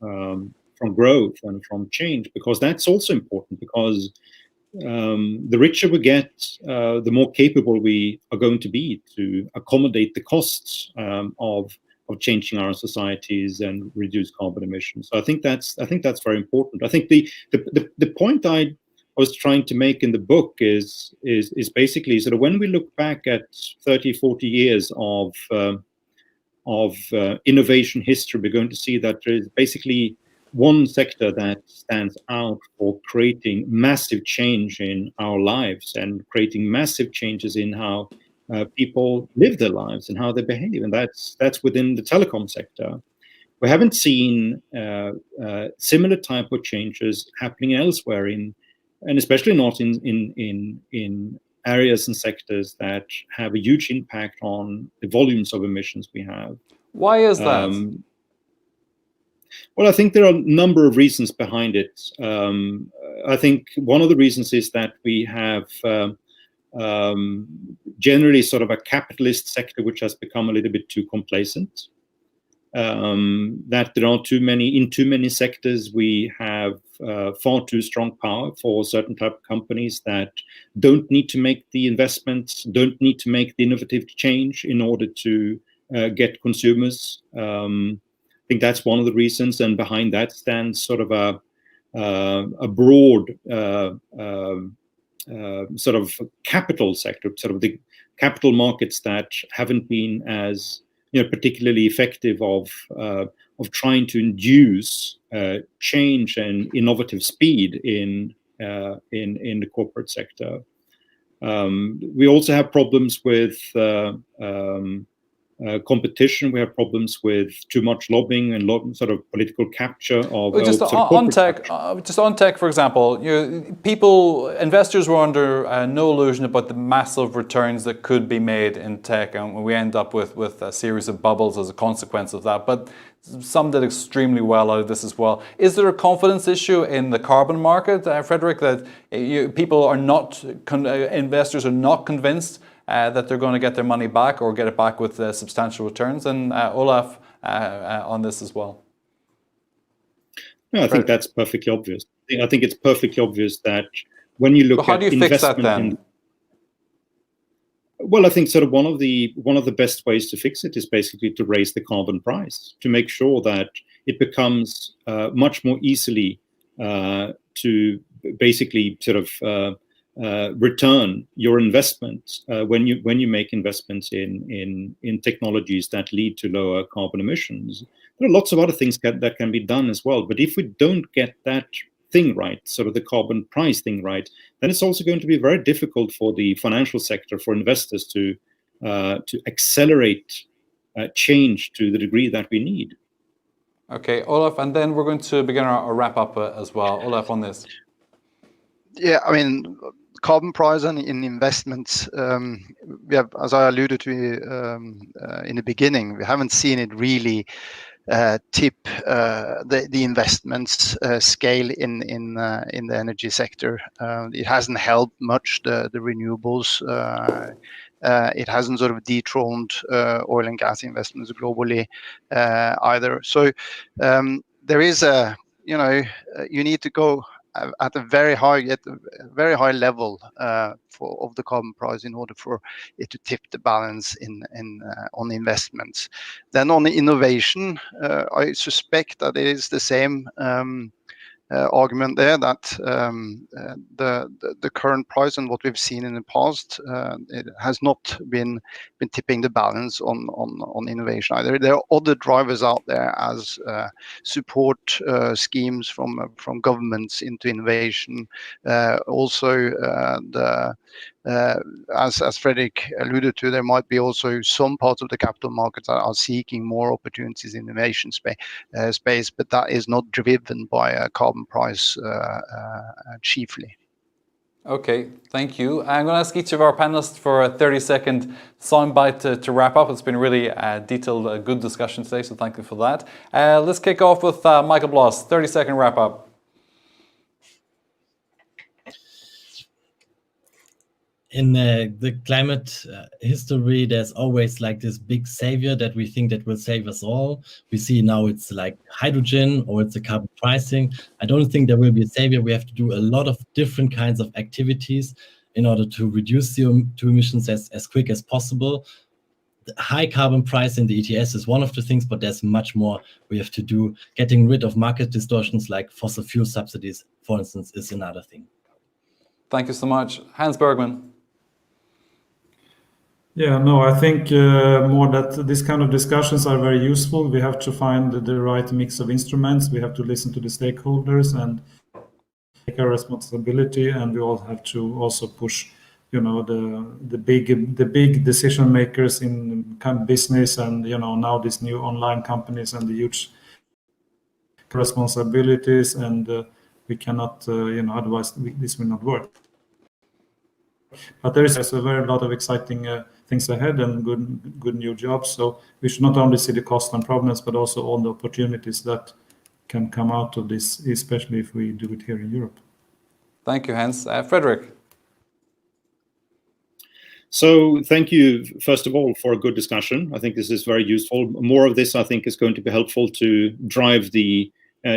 growth and from change, because that's also important, because the richer we get, the more capable we are going to be to accommodate the costs of changing our societies and reduce carbon emissions. So I think that's very important. I think the point I was trying to make in the book is basically when we look back at 30, 40 years of innovation history, we're going to see that there is basically one sector that stands out for creating massive change in our lives and creating massive changes in how people live their lives and how they behave, and that's within the telecom sector. We haven't seen similar type of changes happening elsewhere and especially not in areas and sectors that have a huge impact on the volumes of emissions we have. Why is that? Well, I think there are a number of reasons behind it. I think one of the reasons is that we have generally a capitalist sector which has become a little bit too complacent. That there are in too many sectors we have far too strong power for certain type of companies that don't need to make the investments, don't need to make the innovative change in order to get consumers. I think that's one of the reasons, and behind that stands a broad capital sector, the capital markets that haven't been as particularly effective of trying to induce change and innovative speed in the corporate sector. We also have problems with competition. We have problems with too much lobbying and political capture of just on tech, for example, investors were under no illusion about the massive returns that could be made in tech, and we end up with a series of bubbles as a consequence of that. But some did extremely well out of this as well. Is there a confidence issue in the carbon market, Frederick, that investors are not convinced that they're going to get their money back or get it back with substantial returns? And Olaf on this as well. No, I think that's perfectly obvious. I think it's perfectly obvious that when you look at investment, how do you fix that then? Well, I think one of the best ways to fix it is basically to raise the carbon price, to make sure that it becomes much more easily to basically return your investment when you make investments in technologies that lead to lower carbon emissions. There are lots of other things that can be done as well, but if we don't get that thing right, the carbon price thing right, then it's also going to be very difficult for the financial sector, for investors to accelerate change to the degree that we need. Okay, Olaf, and then we're going to begin our wrap up as well. Olaf, on this. Yeah, I mean, carbon price and in investments, we have, as I alluded to in the beginning, we haven't seen it really tip the investments scale in the energy sector. It hasn't helped much the renewables. It hasn't sort of dethroned oil and gas investments globally either. So there is a, you need to go at a very high level of the carbon price in order for it to tip the balance on investments. Then on the innovation, I suspect that it is the same argument there, that the current price and what we've seen in the past, it has not been tipping the balance on innovation either. There are other drivers out there as support schemes from governments into innovation. Also, as Frederick alluded to, there might be also some parts of the capital markets that are seeking more opportunities in innovation space, but that is not driven by a carbon price chiefly. Okay, thank you. I'm going to ask each of our panelists for a 30-second soundbite to wrap up. It's been a really detailed, good discussion today, so thank you for that. Let's kick off with Michael Blaz, 30-second wrap up. In the climate history, there's always like this big savior that we think that will save us all. We see now it's like hydrogen or it's the carbon pricing. I don't think there will be a savior. We have to do a lot of different kinds of activities in order to reduce CO2 emissions as quick as possible. The high carbon price in the ETS is one of the things, but there's much more we have to do. Getting rid of market distortions like fossil fuel subsidies, for instance, is another thing. Thank you so much. Hans Bergman. Yeah, no, I think more that these kind of discussions are very useful. We have to find the right mix of instruments. We have to listen to the stakeholders and take our responsibility, and we all have to also push, the big decision makers in kind of business, and now these new online companies and the huge responsibilities, and we cannot, otherwise this will not work. But there is a very lot of exciting things ahead and good new jobs. So we should not only see the cost and problems, but also all the opportunities that can come out of this, especially if we do it here in Europe. Thank you, Hans. Frederick. So thank you, first of all, for a good discussion. I think this is very useful. More of this, I think, is going to be helpful to drive the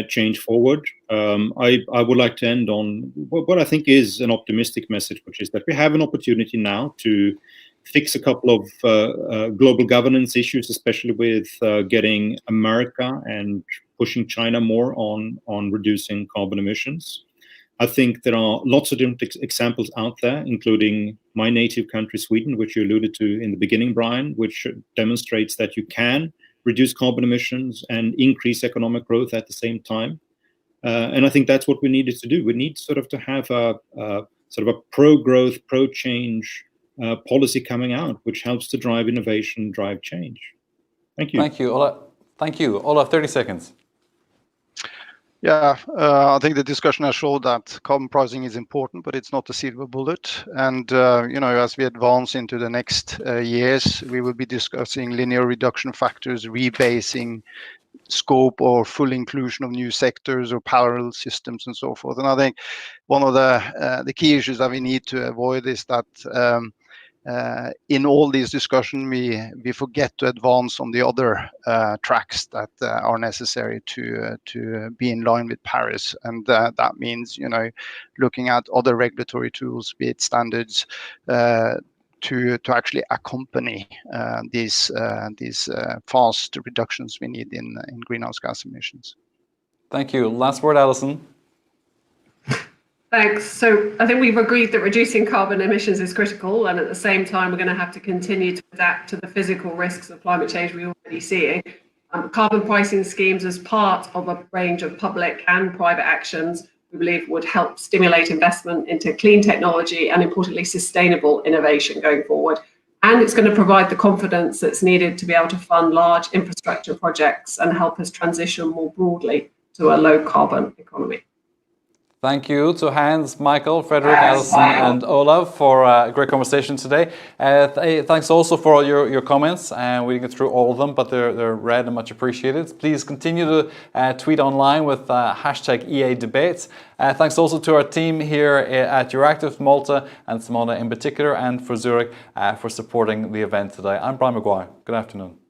change forward. I would like to end on what I think is an optimistic message, which is that we have an opportunity now to fix a couple of global governance issues, especially with getting America and pushing China more on reducing carbon emissions. I think there are lots of different examples out there, including my native country, Sweden, which you alluded to in the beginning, Brian, which demonstrates that you can reduce carbon emissions and increase economic growth at the same time. And I think that's what we needed to do. We need sort of to have a sort of a pro-growth, pro-change policy coming out, which helps to drive innovation, drive change. Thank you. Thank you, Ola. Thank you. Ola, 30 seconds. Yeah, I think the discussion has showed that carbon pricing is important, but it's not a silver bullet. And, as we advance into the next years, we will be discussing linear reduction factors, rebasing, scope or full inclusion of new sectors or parallel systems and so forth. And I think one of the key issues that we need to avoid is that in all these discussions, we forget to advance on the other tracks that are necessary to be in line with Paris, and that means looking at other regulatory tools, be it standards, to actually accompany these fast reductions we need in greenhouse gas emissions. Thank you. Last word, Allison. Thanks. So I think we've agreed that reducing carbon emissions is critical, and at the same time, we're going to have to continue to adapt to the physical risks of climate change we're already seeing. Carbon pricing schemes as part of a range of public and private actions, we believe would help stimulate investment into clean technology and, importantly, sustainable innovation going forward. And it's going to provide the confidence that's needed to be able to fund large infrastructure projects and help us transition more broadly to a low carbon economy. Thank you to Hans, Michael, Frederick, Allison, and Olav for a great conversation today. Thanks also for all your comments. We didn't get through all of them, but they're read and much appreciated. Please continue to tweet online with hashtag EA Debates. Thanks also to our team here at Euractiv, Malta, and Simona in particular, and for Zurich for supporting the event today. I'm Brian Maguire. Good afternoon.